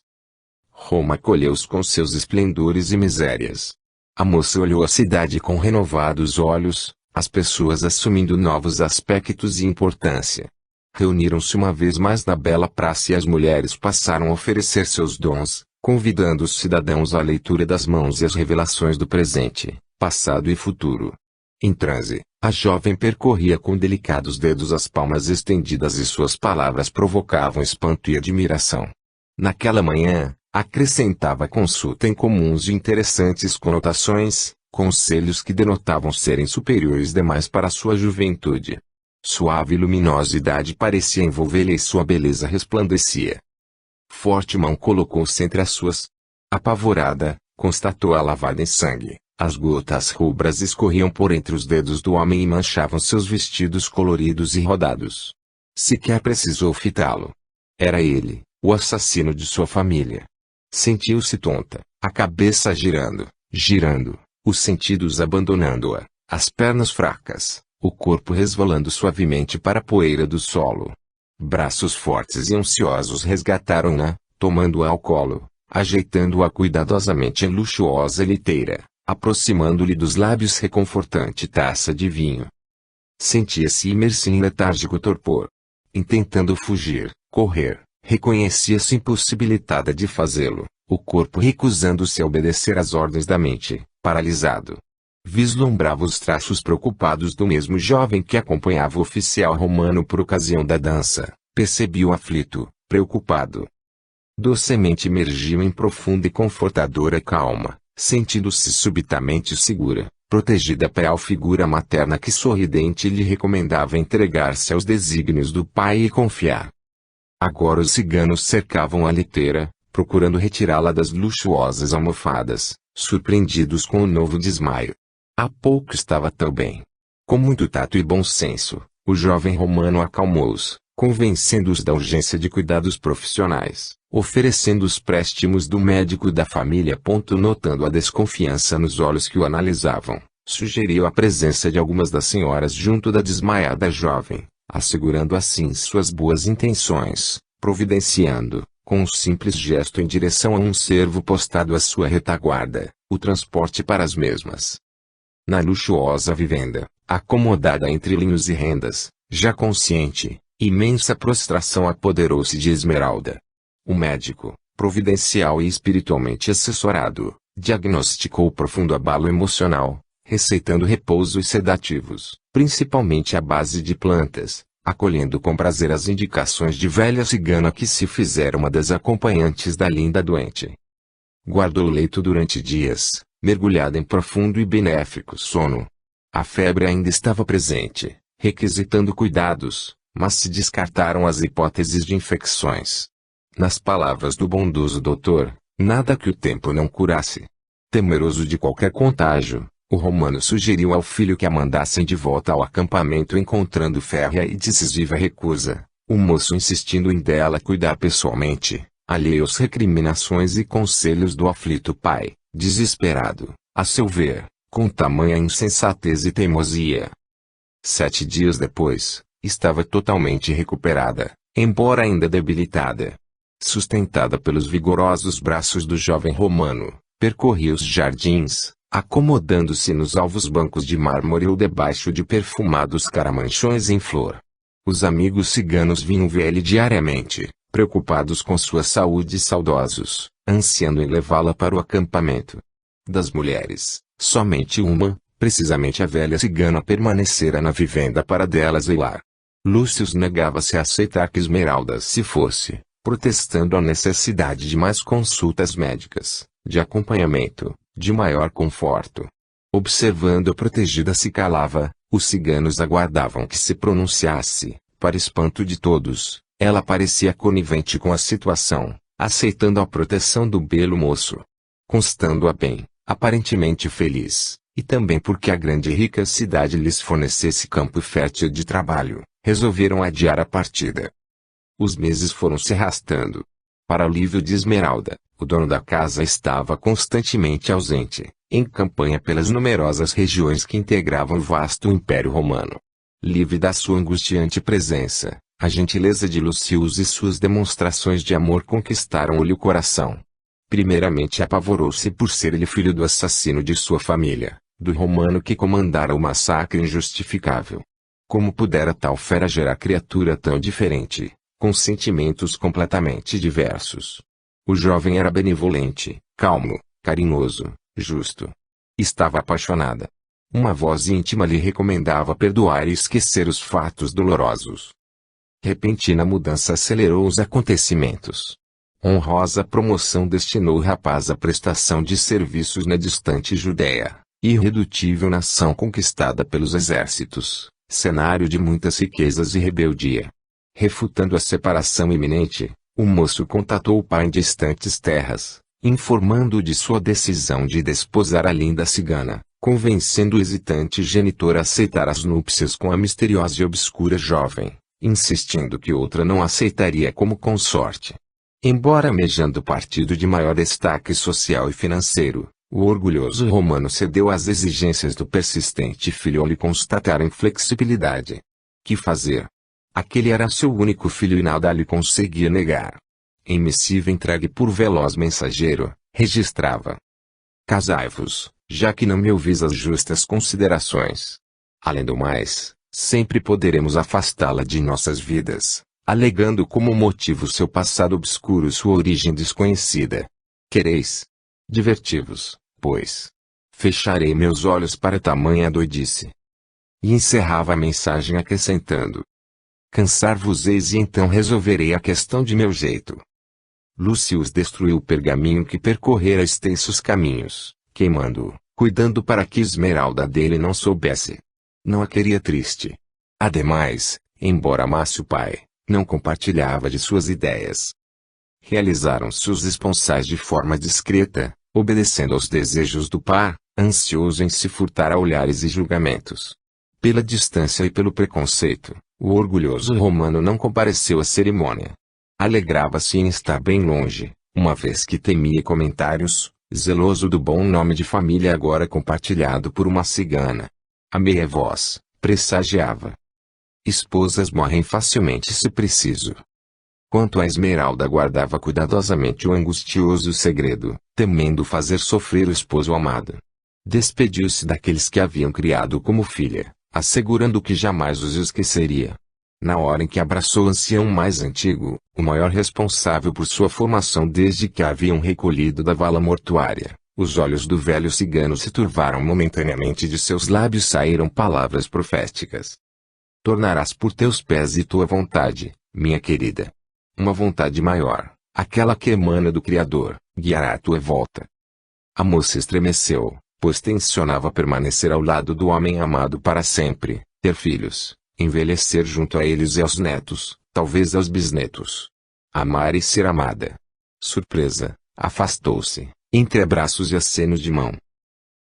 Roma acolheu-os com seus esplendores e misérias. A moça olhou a cidade com renovados olhos, as pessoas assumindo novos aspectos e importância. Reuniram-se uma vez mais na bela praça e as mulheres passaram a oferecer seus dons, convidando os cidadãos à leitura das mãos e às revelações do presente, passado e futuro. Em transe, a jovem percorria com delicados dedos as palmas estendidas e suas palavras provocavam espanto e admiração. Naquela manhã, acrescentava consulta incomuns de interessantes conotações, conselhos que denotavam serem superiores demais para sua juventude. Suave luminosidade parecia envolvê-la e sua beleza resplandecia. Forte mão colocou-se entre as suas. Apavorada, constatou-a lavada em sangue. As gotas rubras escorriam por entre os dedos do homem e manchavam seus vestidos coloridos e rodados. Sequer precisou fitá-lo. Era ele, o assassino de sua família. Sentiu-se tonta, a cabeça girando, os sentidos abandonando-a, as pernas fracas, o corpo resvalando suavemente para a poeira do solo. Braços fortes e ansiosos resgataram-na, tomando-a ao colo, ajeitando-a cuidadosamente em luxuosa liteira, aproximando-lhe dos lábios reconfortante taça de vinho. Sentia-se imerso em letárgico torpor. Intentando fugir, correr, reconhecia-se impossibilitada de fazê-lo, o corpo recusando-se a obedecer às ordens da mente, paralisado. Vislumbrava os traços preocupados do mesmo jovem que acompanhava o oficial romano por ocasião da dança, percebia-o aflito, preocupado. Docemente emergiu em profunda e confortadora calma, sentindo-se subitamente segura, protegida pela figura materna que sorridente lhe recomendava entregar-se aos desígnios do pai e confiar. Agora os ciganos cercavam a liteira, procurando retirá-la das luxuosas almofadas, surpreendidos com o novo desmaio. Há pouco estava tão bem. Com muito tato e bom senso, o jovem romano acalmou-os, convencendo-os da urgência de cuidados profissionais, oferecendo os préstimos do médico da família. Notando a desconfiança nos olhos que o analisavam, sugeriu a presença de algumas das senhoras junto da desmaiada jovem, assegurando assim suas boas intenções, providenciando, com um simples gesto em direção a um servo postado à sua retaguarda, o transporte para as mesmas. Na luxuosa vivenda, acomodada entre linhos e rendas, já consciente, imensa prostração apoderou-se de Esmeralda. O médico, providencial e espiritualmente assessorado, diagnosticou o profundo abalo emocional, receitando repouso e sedativos, principalmente à base de plantas, acolhendo com prazer as indicações de velha cigana que se fizera uma das acompanhantes da linda doente. Guardou o leito durante dias, mergulhada em profundo e benéfico sono. A febre ainda estava presente, requisitando cuidados, mas se descartaram as hipóteses de infecções. Nas palavras do bondoso doutor, nada que o tempo não curasse. Temeroso de qualquer contágio, o romano sugeriu ao filho que a mandassem de volta ao acampamento, encontrando férrea e decisiva recusa, o moço insistindo em dela cuidar pessoalmente, alheio às recriminações e conselhos do aflito pai, desesperado, a seu ver, com tamanha insensatez e teimosia. 7 dias depois, estava totalmente recuperada, embora ainda debilitada. Sustentada pelos vigorosos braços do jovem romano, percorria os jardins, acomodando-se nos alvos bancos de mármore ou debaixo de perfumados caramanchões em flor. Os amigos ciganos vinham ver-lhe diariamente, preocupados com sua saúde e saudosos, ansiando em levá-la para o acampamento. Das mulheres, somente uma, precisamente a velha cigana, permanecera na vivenda para delas zelar. Lúcio negava-se a aceitar que Esmeralda se fosse, protestando a necessidade de mais consultas médicas, de acompanhamento, de maior conforto. Observando a protegida se calava, os ciganos aguardavam que se pronunciasse. Para espanto de todos, ela parecia conivente com a situação, aceitando a proteção do belo moço. Constando-a bem, aparentemente feliz, e também porque a grande e rica cidade lhes fornecesse campo fértil de trabalho, resolveram adiar a partida. Os meses foram se arrastando. Para alívio de Esmeralda, o dono da casa estava constantemente ausente, em campanha pelas numerosas regiões que integravam o vasto Império Romano. Livre da sua angustiante presença, a gentileza de Lucius e suas demonstrações de amor conquistaram-lhe o coração. Primeiramente apavorou-se por ser ele filho do assassino de sua família, do romano que comandara o massacre injustificável. Como pudera tal fera gerar criatura tão diferente, com sentimentos completamente diversos? O jovem era benevolente, calmo, carinhoso, justo. Estava apaixonada. Uma voz íntima lhe recomendava perdoar e esquecer os fatos dolorosos. Repentina mudança acelerou os acontecimentos. Honrosa promoção destinou o rapaz à prestação de serviços na distante Judéia, irredutível nação conquistada pelos exércitos, cenário de muitas riquezas e rebeldia. Refutando a separação iminente, o moço contatou o pai em distantes terras, informando-o de sua decisão de desposar a linda cigana, convencendo o hesitante genitor a aceitar as núpcias com a misteriosa e obscura jovem, insistindo que outra não aceitaria como consorte. Embora almejando partido de maior destaque social e financeiro, o orgulhoso romano cedeu às exigências do persistente filho ao lhe constatar a inflexibilidade. Que fazer? Aquele era seu único filho e nada lhe conseguia negar. Em missiva entregue por veloz mensageiro, registrava: Casai-vos, já que não me ouvis as justas considerações. Além do mais, sempre poderemos afastá-la de nossas vidas, alegando como motivo seu passado obscuro e sua origem desconhecida. Quereis? Diverti-vos, pois. Fecharei meus olhos para tamanha doidice. E encerrava a mensagem acrescentando: Cansar-vos-eis e então resolverei a questão de meu jeito. Lucius destruiu o pergaminho que percorrera extensos caminhos, queimando-o, cuidando para que Esmeralda dele não soubesse. Não a queria triste. Ademais, embora amasse o pai, não compartilhava de suas ideias. Realizaram-se os esponsais de forma discreta, obedecendo aos desejos do par, ansioso em se furtar a olhares e julgamentos. Pela distância e pelo preconceito, o orgulhoso romano não compareceu à cerimônia. Alegrava-se em estar bem longe, uma vez que temia comentários, zeloso do bom nome de família agora compartilhado por uma cigana. A meia voz, pressagiava: esposas morrem facilmente se preciso. Quanto a Esmeralda guardava cuidadosamente o angustioso segredo, temendo fazer sofrer o esposo amado. Despediu-se daqueles que haviam criado como filha, assegurando que jamais os esqueceria. Na hora em que abraçou o ancião mais antigo, o maior responsável por sua formação desde que a haviam recolhido da vala mortuária, os olhos do velho cigano se turvaram momentaneamente e de seus lábios saíram palavras proféticas. Tornarás por teus pés e tua vontade, minha querida. Uma vontade maior, aquela que emana do Criador, guiará a tua volta. A moça estremeceu, pois tensionava permanecer ao lado do homem amado para sempre, ter filhos, envelhecer junto a eles e aos netos, talvez aos bisnetos. Amar e ser amada. Surpresa, afastou-se, entre abraços e acenos de mão.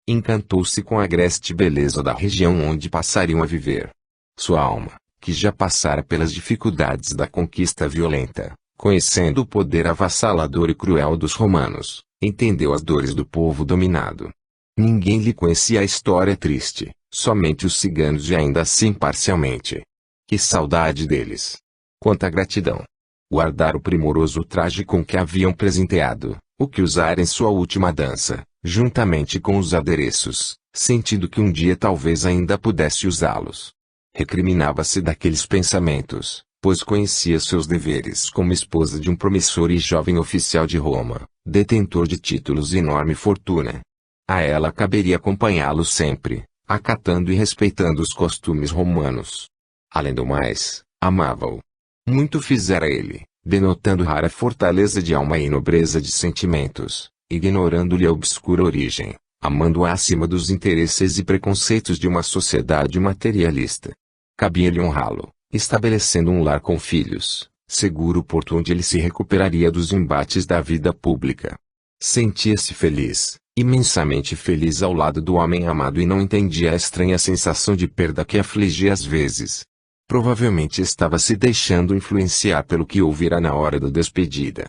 Encantou-se com a agreste beleza da região onde passariam a viver. Sua alma, que já passara pelas dificuldades da conquista violenta, conhecendo o poder avassalador e cruel dos romanos, entendeu as dores do povo dominado. Ninguém lhe conhecia a história triste, somente os ciganos e ainda assim parcialmente. Que saudade deles! Quanta gratidão! Guardar o primoroso traje com que haviam presenteado, o que usar em sua última dança, juntamente com os adereços, sentindo que um dia talvez ainda pudesse usá-los. Recriminava-se daqueles pensamentos, pois conhecia seus deveres como esposa de um promissor e jovem oficial de Roma, detentor de títulos e enorme fortuna. A ela caberia acompanhá-lo sempre, acatando e respeitando os costumes romanos. Além do mais, amava-o. Muito fizera ele, denotando rara fortaleza de alma e nobreza de sentimentos, ignorando-lhe a obscura origem, amando-a acima dos interesses e preconceitos de uma sociedade materialista. Cabia-lhe honrá-lo, estabelecendo um lar com filhos, seguro porto onde ele se recuperaria dos embates da vida pública. Sentia-se feliz, imensamente feliz ao lado do homem amado e não entendia a estranha sensação de perda que afligia às vezes. Provavelmente estava se deixando influenciar pelo que ouvira na hora da despedida.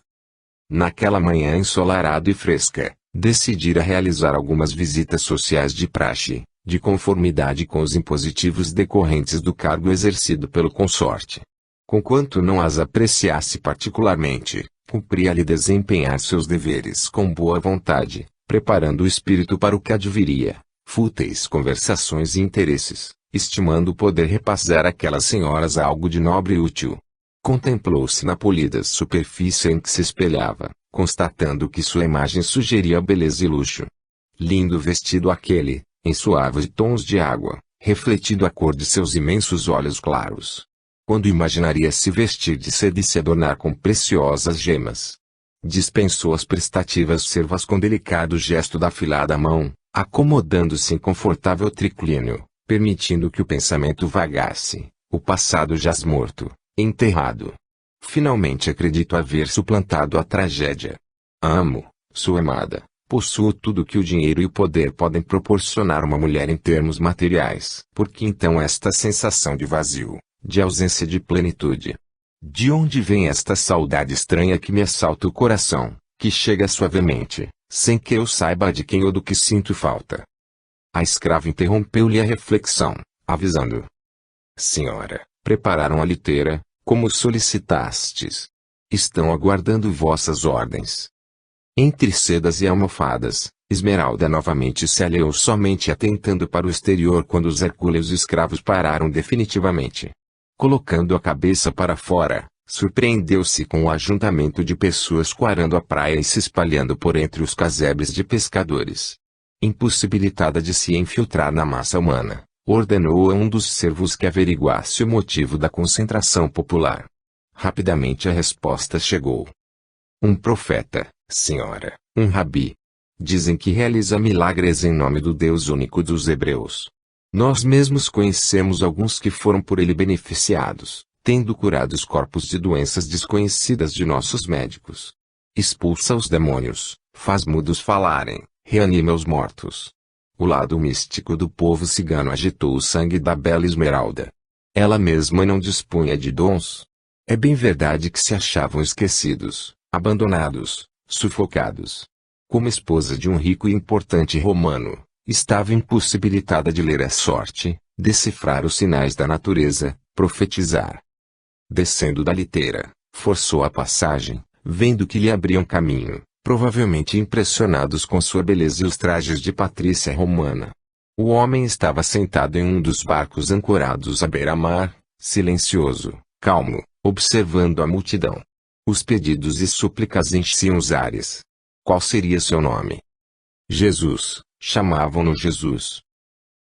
Naquela manhã ensolarada e fresca, decidira realizar algumas visitas sociais de praxe, de conformidade com os impositivos decorrentes do cargo exercido pelo consorte. Conquanto não as apreciasse particularmente, cumpria-lhe desempenhar seus deveres com boa vontade, preparando o espírito para o que adviria, fúteis conversações e interesses, estimando poder repassar àquelas senhoras algo de nobre e útil. Contemplou-se na polida superfície em que se espelhava, constatando que sua imagem sugeria beleza e luxo. Lindo vestido aquele, em suaves tons de água, refletindo a cor de seus imensos olhos claros. Quando imaginaria se vestir de seda e se adornar com preciosas gemas? Dispensou as prestativas servas com delicado gesto da afilada mão, acomodando-se em confortável triclínio, permitindo que o pensamento vagasse, o passado jaz morto, enterrado. Finalmente acredito haver suplantado a tragédia. Amo, sua amada, possuo tudo que o dinheiro e o poder podem proporcionar uma mulher em termos materiais. Por que então esta sensação de vazio, de ausência de plenitude? De onde vem esta saudade estranha que me assalta o coração, que chega suavemente, sem que eu saiba de quem ou do que sinto falta? A escrava interrompeu-lhe a reflexão, avisando: Senhora, prepararam a liteira, como solictastes. Estão aguardando vossas ordens. Entre sedas e almofadas, Esmeralda novamente se alheou somente atentando para o exterior quando os hercúleos escravos pararam definitivamente. Colocando a cabeça para fora, surpreendeu-se com o ajuntamento de pessoas quarando a praia e se espalhando por entre os casebres de pescadores. Impossibilitada de se infiltrar na massa humana, ordenou a um dos servos que averiguasse o motivo da concentração popular. Rapidamente a resposta chegou. Um profeta, senhora, um rabi. Dizem que realiza milagres em nome do Deus único dos hebreus. Nós mesmos conhecemos alguns que foram por ele beneficiados, tendo curado os corpos de doenças desconhecidas de nossos médicos. Expulsa os demônios, faz mudos falarem, reanima os mortos. O lado místico do povo cigano agitou o sangue da bela Esmeralda. Ela mesma não dispunha de dons. É bem verdade que se achavam esquecidos, abandonados, sufocados. Como esposa de um rico e importante romano, estava impossibilitada de ler a sorte, decifrar os sinais da natureza, profetizar. Descendo da liteira, forçou a passagem, vendo que lhe abriam caminho, provavelmente impressionados com sua beleza e os trajes de patrícia romana. O homem estava sentado em um dos barcos ancorados à beira-mar, silencioso, calmo, observando a multidão. Os pedidos e súplicas enchiam os ares. Qual seria seu nome? Jesus, chamavam-no Jesus.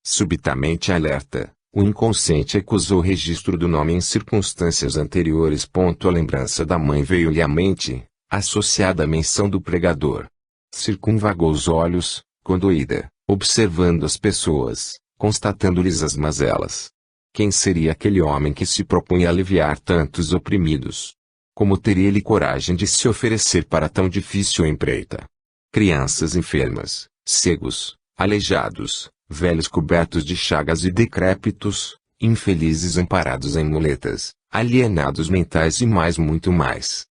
Subitamente alerta, o inconsciente acusou o registro do nome em circunstâncias anteriores. A lembrança da mãe veio-lhe à mente, associada à menção do pregador. Circunvagou os olhos, condoída, observando as pessoas, constatando-lhes as mazelas. Quem seria aquele homem que se propunha aliviar tantos oprimidos? Como teria ele coragem de se oferecer para tão difícil empreita? Crianças enfermas, cegos, aleijados, velhos cobertos de chagas e decrépitos, infelizes amparados em muletas, alienados mentais e muito mais.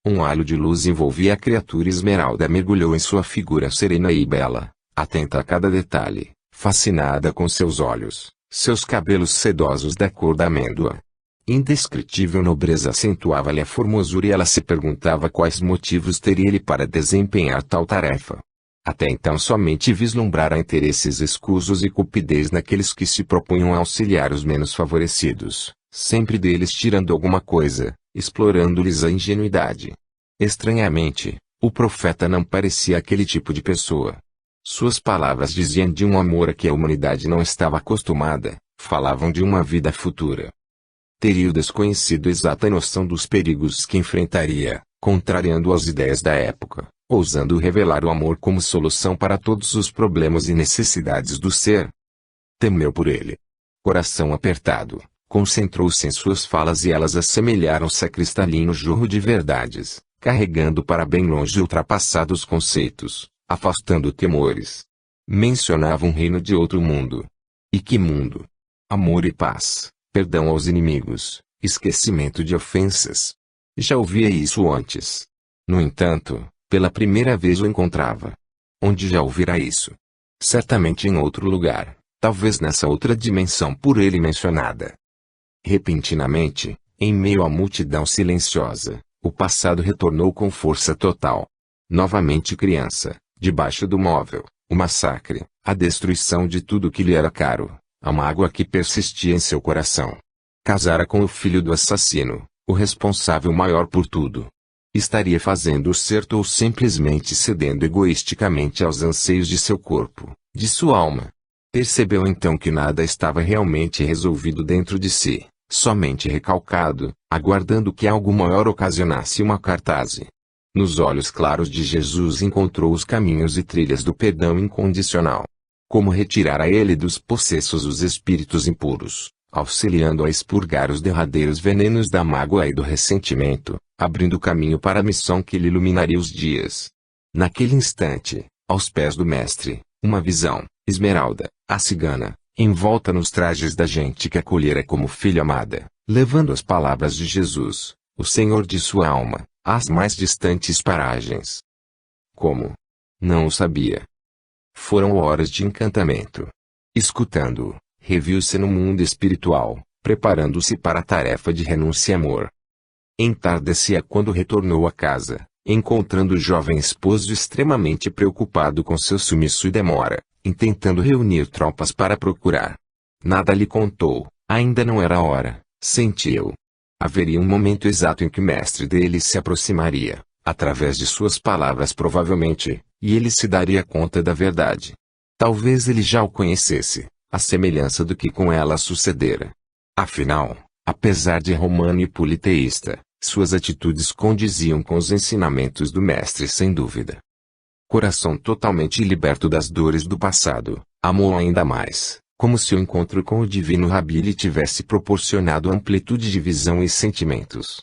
Um halo de luz envolvia a criatura. Esmeralda mergulhou em sua figura serena e bela, atenta a cada detalhe, fascinada com seus olhos, seus cabelos sedosos da cor da amêndoa. Indescritível nobreza acentuava-lhe a formosura e ela se perguntava quais motivos teria ele para desempenhar tal tarefa. Até então somente vislumbrara interesses escusos e cupidez naqueles que se propunham a auxiliar os menos favorecidos, sempre deles tirando alguma coisa, explorando-lhes a ingenuidade. Estranhamente, o profeta não parecia aquele tipo de pessoa. Suas palavras diziam de um amor a que a humanidade não estava acostumada, falavam de uma vida futura. teria o desconhecido exata noção dos perigos que enfrentaria, contrariando as ideias da época, ousando revelar o amor como solução para todos os problemas e necessidades do ser. Temeu por ele. Coração apertado, concentrou-se em suas falas e elas assemelharam-se a cristalino jorro de verdades, carregando para bem longe ultrapassados conceitos, afastando temores. Mencionava um reino de outro mundo. E que mundo? Amor e paz, perdão aos inimigos, esquecimento de ofensas. Já ouvia isso antes. No entanto, pela primeira vez o encontrava. Onde já ouvira isso? Certamente em outro lugar, talvez nessa outra dimensão por ele mencionada. Repentinamente, em meio à multidão silenciosa, o passado retornou com força total. Novamente criança, debaixo do móvel, o massacre, a destruição de tudo que lhe era caro, a mágoa que persistia em seu coração. Casara com o filho do assassino, o responsável maior por tudo. Estaria fazendo o certo ou simplesmente cedendo egoisticamente aos anseios de seu corpo, de sua alma? Percebeu então que nada estava realmente resolvido dentro de si, somente recalcado, aguardando que algo maior ocasionasse uma cartaz. Nos olhos claros de Jesus encontrou os caminhos e trilhas do perdão incondicional. Como retirar a ele dos possessos os espíritos impuros, auxiliando a expurgar os derradeiros venenos da mágoa e do ressentimento, abrindo caminho para a missão que lhe iluminaria os dias. Naquele instante, aos pés do mestre, uma visão, Esmeralda, a cigana, envolta nos trajes da gente que acolhera como filha amada, levando as palavras de Jesus, o Senhor de sua alma, às mais distantes paragens. Como? Não o sabia. Foram horas de encantamento. Escutando-o, reviu-se no mundo espiritual, preparando-se para a tarefa de renúncia e amor. Entardecia quando retornou à casa, encontrando o jovem esposo extremamente preocupado com seu sumiço e demora, intentando reunir tropas para procurar. Nada lhe contou, ainda não era a hora, sentiu. Haveria um momento exato em que o mestre dele se aproximaria, através de suas palavras provavelmente, e ele se daria conta da verdade. Talvez ele já o conhecesse, à semelhança do que com ela sucedera. Afinal, apesar de romano e politeísta, suas atitudes condiziam com os ensinamentos do mestre sem dúvida. Coração totalmente liberto das dores do passado, amou ainda mais, como se o encontro com o divino Rabi lhe tivesse proporcionado amplitude de visão e sentimentos.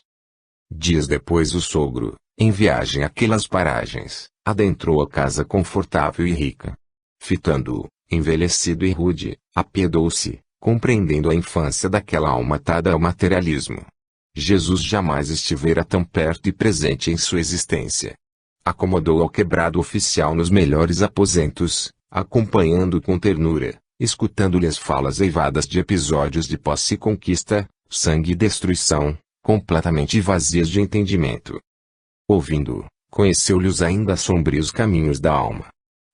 Dias depois o sogro, em viagem àquelas paragens, adentrou a casa confortável e rica. Fitando-o, envelhecido e rude, apiedou-se, compreendendo a infância daquela alma atada ao materialismo. Jesus jamais estivera tão perto e presente em sua existência. Acomodou ao quebrado oficial nos melhores aposentos, acompanhando com ternura, escutando-lhe as falas eivadas de episódios de posse e conquista, sangue e destruição, completamente vazias de entendimento. Ouvindo-o, conheceu-lhe os ainda sombrios caminhos da alma.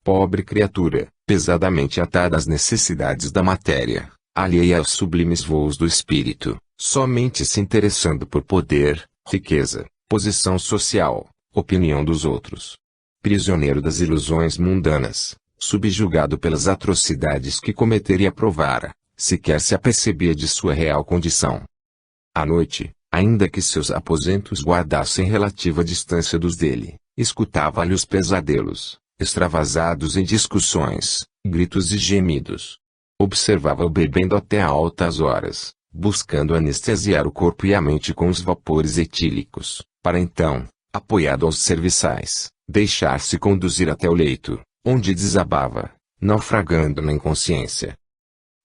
Pobre criatura, pesadamente atada às necessidades da matéria, alheia aos sublimes voos do espírito, somente se interessando por poder, riqueza, posição social, opinião dos outros. Prisioneiro das ilusões mundanas, subjugado pelas atrocidades que cometeria provara, sequer se apercebia de sua real condição. À noite, ainda que seus aposentos guardassem relativa distância dos dele, escutava-lhe os pesadelos, extravasados em discussões, gritos e gemidos. Observava-o bebendo até altas horas, buscando anestesiar o corpo e a mente com os vapores etílicos, para então, apoiado aos serviçais, deixar-se conduzir até o leito, onde desabava, naufragando na inconsciência.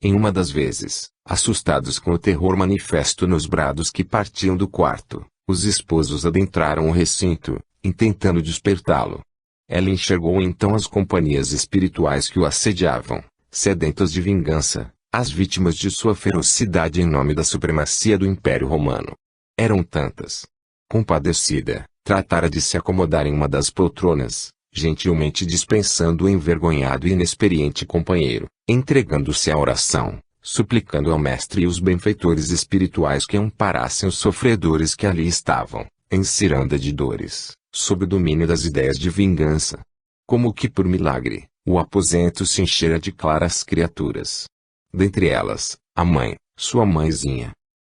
Em uma das vezes, assustados com o terror manifesto nos brados que partiam do quarto, os esposos adentraram o recinto, intentando despertá-lo. Ela enxergou então as companhias espirituais que o assediavam, sedentas de vingança, as vítimas de sua ferocidade em nome da supremacia do Império Romano. Eram tantas. Compadecida, tratara de se acomodar em uma das poltronas, gentilmente dispensando o envergonhado e inexperiente companheiro, entregando-se à oração, suplicando ao mestre e os benfeitores espirituais que amparassem os sofredores que ali estavam, em ciranda de dores, sob o domínio das ideias de vingança. Como que por milagre, o aposento se enchera de claras criaturas. Dentre elas, a mãe, sua mãezinha.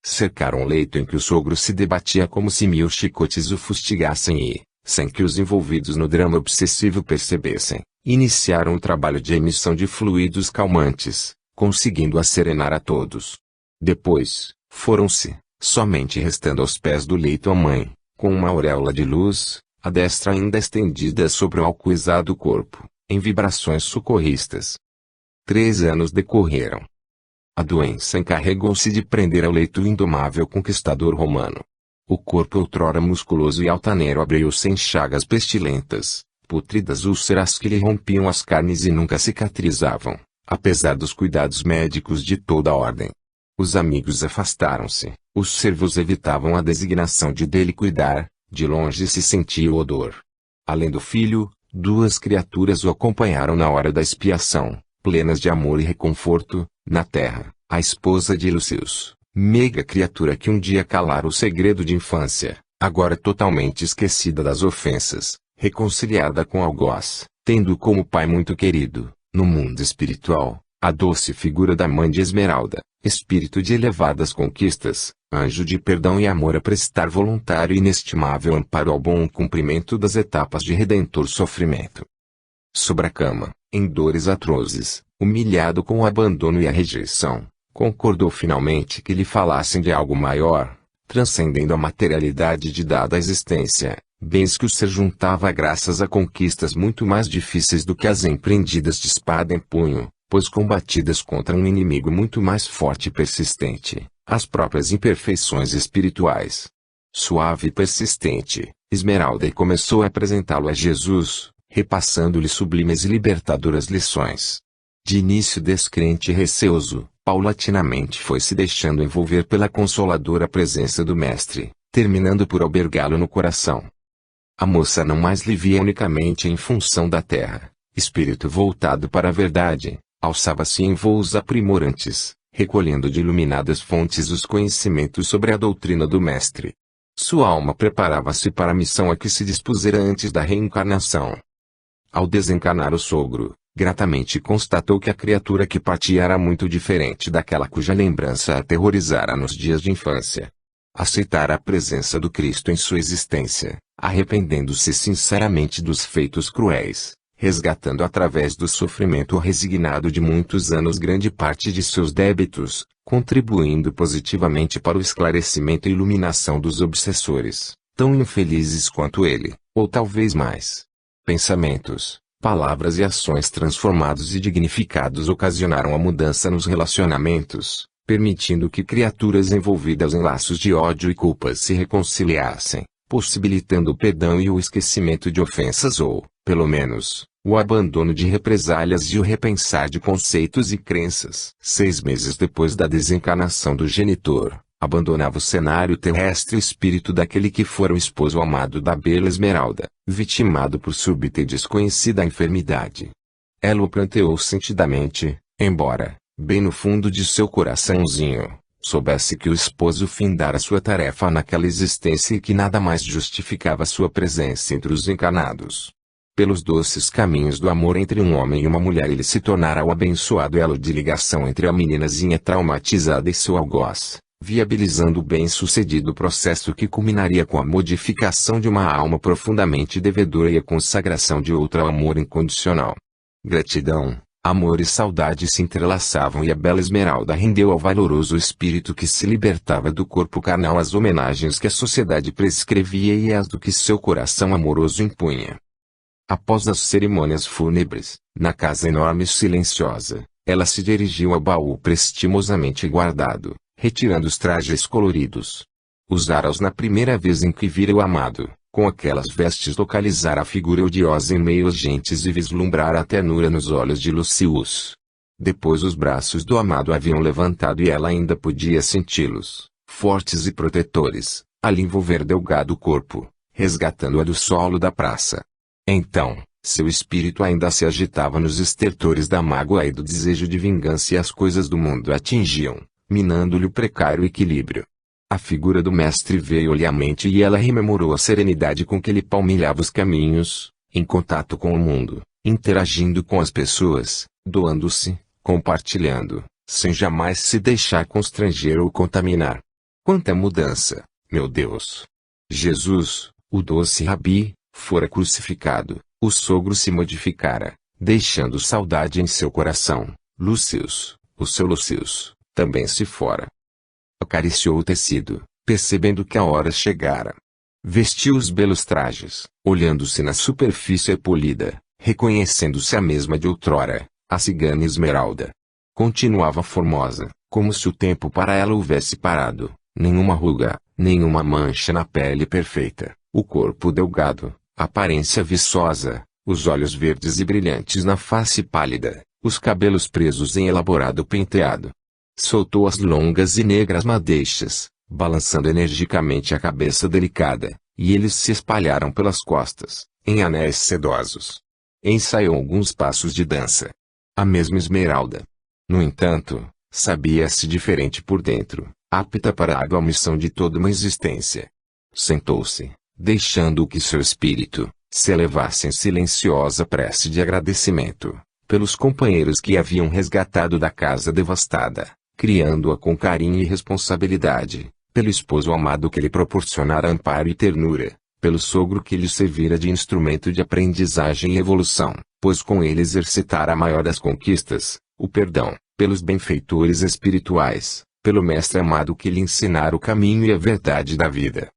Cercaram o leito em que o sogro se debatia como se 1000 chicotes o fustigassem e, sem que os envolvidos no drama obsessivo percebessem, iniciaram o trabalho de emissão de fluidos calmantes, conseguindo acerenar a todos. Depois, foram-se, somente restando aos pés do leito a mãe, com uma auréola de luz, a destra ainda estendida sobre o alcoizado corpo, em vibrações socorristas. 3 anos decorreram. A doença encarregou-se de prender ao leito o indomável conquistador romano. O corpo outrora musculoso e altaneiro abriu-se em chagas pestilentas, pútridas úlceras que lhe rompiam as carnes e nunca cicatrizavam, apesar dos cuidados médicos de toda a ordem. Os amigos afastaram-se, os servos evitavam a designação de dele cuidar, de longe se sentia o odor. Além do filho, 2 criaturas o acompanharam na hora da expiação, plenas de amor e reconforto, na terra, a esposa de Lucius, meiga criatura que um dia calara o segredo de infância, agora totalmente esquecida das ofensas, reconciliada com algoz, tendo como pai muito querido, no mundo espiritual, a doce figura da mãe de Esmeralda, espírito de elevadas conquistas, anjo de perdão e amor a prestar voluntário e inestimável amparo ao bom cumprimento das etapas de redentor sofrimento. Sobre a cama, em dores atrozes, humilhado com o abandono e a rejeição, concordou finalmente que lhe falassem de algo maior, transcendendo a materialidade de dada existência, bens que o ser juntava graças a conquistas muito mais difíceis do que as empreendidas de espada em punho, pois combatidas contra um inimigo muito mais forte e persistente, as próprias imperfeições espirituais. Suave e persistente, Esmeralda começou a apresentá-lo a Jesus, repassando-lhe sublimes e libertadoras lições. De início descrente e receoso, paulatinamente foi se deixando envolver pela consoladora presença do Mestre, terminando por albergá-lo no coração. A moça não mais lhe via unicamente em função da terra, espírito voltado para a verdade, alçava-se em voos aprimorantes, recolhendo de iluminadas fontes os conhecimentos sobre a doutrina do Mestre. Sua alma preparava-se para a missão a que se dispusera antes da reencarnação. Ao desencarnar o sogro, gratamente constatou que a criatura que partia era muito diferente daquela cuja lembrança a aterrorizara nos dias de infância. Aceitara a presença do Cristo em sua existência, arrependendo-se sinceramente dos feitos cruéis, resgatando através do sofrimento resignado de muitos anos grande parte de seus débitos, contribuindo positivamente para o esclarecimento e iluminação dos obsessores, tão infelizes quanto ele, ou talvez mais. Pensamentos, palavras e ações transformados e dignificados ocasionaram a mudança nos relacionamentos, permitindo que criaturas envolvidas em laços de ódio e culpas se reconciliassem, possibilitando o perdão e o esquecimento de ofensas ou, pelo menos, o abandono de represálias e o repensar de conceitos e crenças. 6 meses depois da desencarnação do genitor, abandonava o cenário terrestre o espírito daquele que fora o esposo amado da bela Esmeralda, vitimado por súbita e desconhecida enfermidade. Ela o pranteou sentidamente, embora, bem no fundo de seu coraçãozinho, soubesse que o esposo findara sua tarefa naquela existência e que nada mais justificava sua presença entre os encarnados. Pelos doces caminhos do amor entre um homem e uma mulher ele se tornara o abençoado elo de ligação entre a meninazinha traumatizada e seu algoz, viabilizando o bem-sucedido processo que culminaria com a modificação de uma alma profundamente devedora e a consagração de outra ao amor incondicional. Gratidão, amor e saudade se entrelaçavam e a bela Esmeralda rendeu ao valoroso espírito que se libertava do corpo carnal as homenagens que a sociedade prescrevia e as do que seu coração amoroso impunha. Após as cerimônias fúnebres, na casa enorme e silenciosa, ela se dirigiu ao baú prestimosamente guardado, retirando os trajes coloridos. Usara-os na primeira vez em que vira o amado, com aquelas vestes localizar a figura odiosa em meio às gentes e vislumbrar a ternura nos olhos de Lucius. Depois os braços do amado haviam levantado e ela ainda podia senti-los, fortes e protetores, ali envolver delgado corpo, resgatando-a do solo da praça. Então, seu espírito ainda se agitava nos estertores da mágoa e do desejo de vingança e as coisas do mundo atingiam, minando-lhe o precário equilíbrio. A figura do mestre veio-lhe à mente e ela rememorou a serenidade com que ele palmilhava os caminhos, em contato com o mundo, interagindo com as pessoas, doando-se, compartilhando, sem jamais se deixar constranger ou contaminar. Quanta mudança, meu Deus! Jesus, o doce rabi, fora crucificado, o sogro se modificara, deixando saudade em seu coração. Lúcius, o seu Lúcius, também se fora. Acariciou o tecido, percebendo que a hora chegara. Vestiu os belos trajes, olhando-se na superfície polida, reconhecendo-se a mesma de outrora, a cigana Esmeralda. Continuava formosa, como se o tempo para ela houvesse parado, nenhuma ruga, nenhuma mancha na pele perfeita, o corpo delgado, a aparência viçosa, os olhos verdes e brilhantes na face pálida, os cabelos presos em elaborado penteado. Soltou as longas e negras madeixas, balançando energicamente a cabeça delicada, e eles se espalharam pelas costas, em anéis sedosos. Ensaiou alguns passos de dança. A mesma Esmeralda. No entanto, sabia-se diferente por dentro, apta para a missão de toda uma existência. Sentou-se, deixando que seu espírito se elevasse em silenciosa prece de agradecimento, pelos companheiros que haviam resgatado da casa devastada, criando-a com carinho e responsabilidade, pelo esposo amado que lhe proporcionara amparo e ternura, pelo sogro que lhe servira de instrumento de aprendizagem e evolução, pois com ele exercitara a maior das conquistas, o perdão, pelos benfeitores espirituais, pelo mestre amado que lhe ensinara o caminho e a verdade da vida.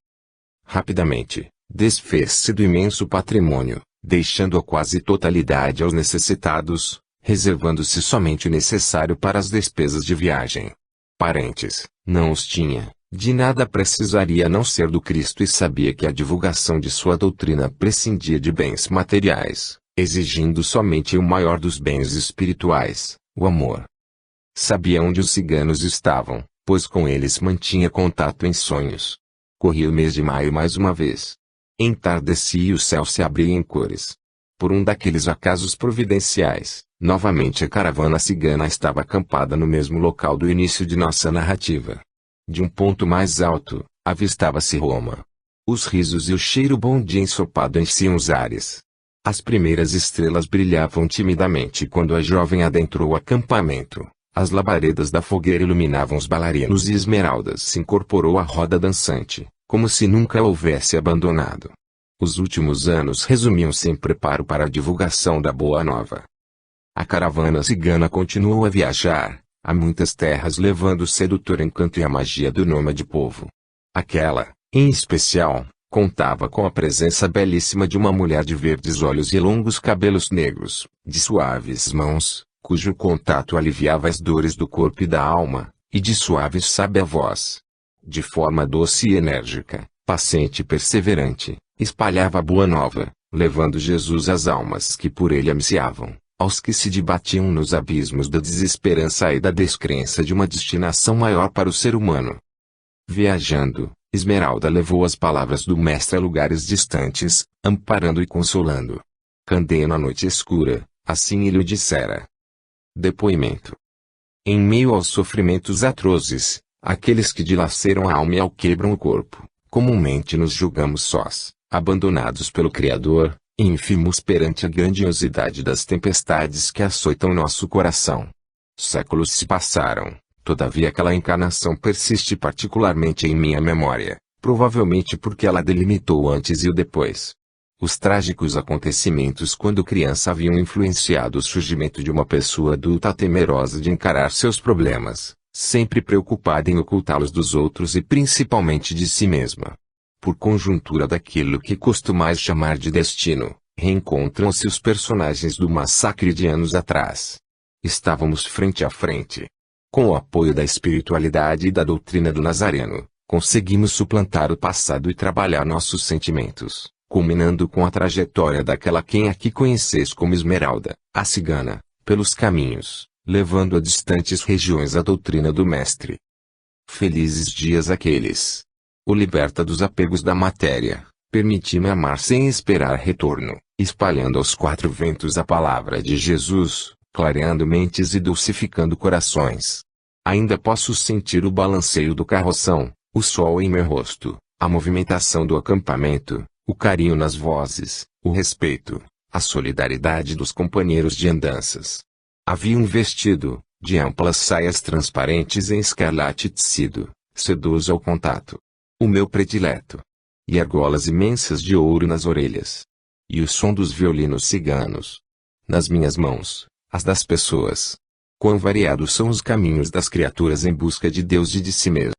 Rapidamente, desfez-se do imenso patrimônio, deixando a quase totalidade aos necessitados, reservando-se somente o necessário para as despesas de viagem. Parentes, não os tinha, de nada precisaria a não ser do Cristo e sabia que a divulgação de sua doutrina prescindia de bens materiais, exigindo somente o maior dos bens espirituais, o amor. Sabia onde os ciganos estavam, pois com eles mantinha contato em sonhos. Corria o mês de maio mais uma vez. Entardecia e o céu se abria em cores. Por um daqueles acasos providenciais, novamente a caravana cigana estava acampada no mesmo local do início de nossa narrativa. De um ponto mais alto, avistava-se Roma. Os risos e o cheiro bom de ensopado enchiam os ares. As primeiras estrelas brilhavam timidamente quando a jovem adentrou o acampamento. As labaredas da fogueira iluminavam os bailarinos e Esmeraldas se incorporou à roda dançante, como se nunca a houvesse abandonado. Os últimos anos resumiam-se em preparo para a divulgação da Boa Nova. A caravana cigana continuou a viajar, a muitas terras levando o sedutor encanto e a magia do nômade povo. Aquela, em especial, contava com a presença belíssima de uma mulher de verdes olhos e longos cabelos negros, de suaves mãos, cujo contato aliviava as dores do corpo e da alma, e de suave e sábia voz. De forma doce e enérgica, paciente e perseverante, espalhava a boa nova, levando Jesus às almas que por ele ansiavam, aos que se debatiam nos abismos da desesperança e da descrença de uma destinação maior para o ser humano. Viajando, Esmeralda levou as palavras do Mestre a lugares distantes, amparando e consolando. Candeia na noite escura, assim ele o dissera. Depoimento. Em meio aos sofrimentos atrozes, aqueles que dilaceram a alma e alquebram o corpo, comumente nos julgamos sós, abandonados pelo Criador, ínfimos perante a grandiosidade das tempestades que açoitam nosso coração. Séculos se passaram, todavia aquela encarnação persiste particularmente em minha memória, provavelmente porque ela delimitou o antes e o depois. Os trágicos acontecimentos quando criança haviam influenciado o surgimento de uma pessoa adulta temerosa de encarar seus problemas, sempre preocupada em ocultá-los dos outros e principalmente de si mesma. Por conjuntura daquilo que costumais chamar de destino, reencontram-se os personagens do massacre de anos atrás. Estávamos frente a frente. Com o apoio da espiritualidade e da doutrina do Nazareno, conseguimos suplantar o passado e trabalhar nossos sentimentos, culminando com a trajetória daquela quem aqui conheceis como Esmeralda, a cigana, pelos caminhos, levando a distantes regiões a doutrina do Mestre. Felizes dias aqueles! O liberta dos apegos da matéria, permiti-me amar sem esperar retorno, espalhando aos quatro ventos a palavra de Jesus, clareando mentes e dulcificando corações. Ainda posso sentir o balanceio do carroção, o sol em meu rosto, a movimentação do acampamento, o carinho nas vozes, o respeito, a solidariedade dos companheiros de andanças. Havia um vestido, de amplas saias transparentes em escarlate tecido, sedoso ao contato. O meu predileto. E argolas imensas de ouro nas orelhas. E o som dos violinos ciganos. Nas minhas mãos, as das pessoas. Quão variados são os caminhos das criaturas em busca de Deus e de si mesmo.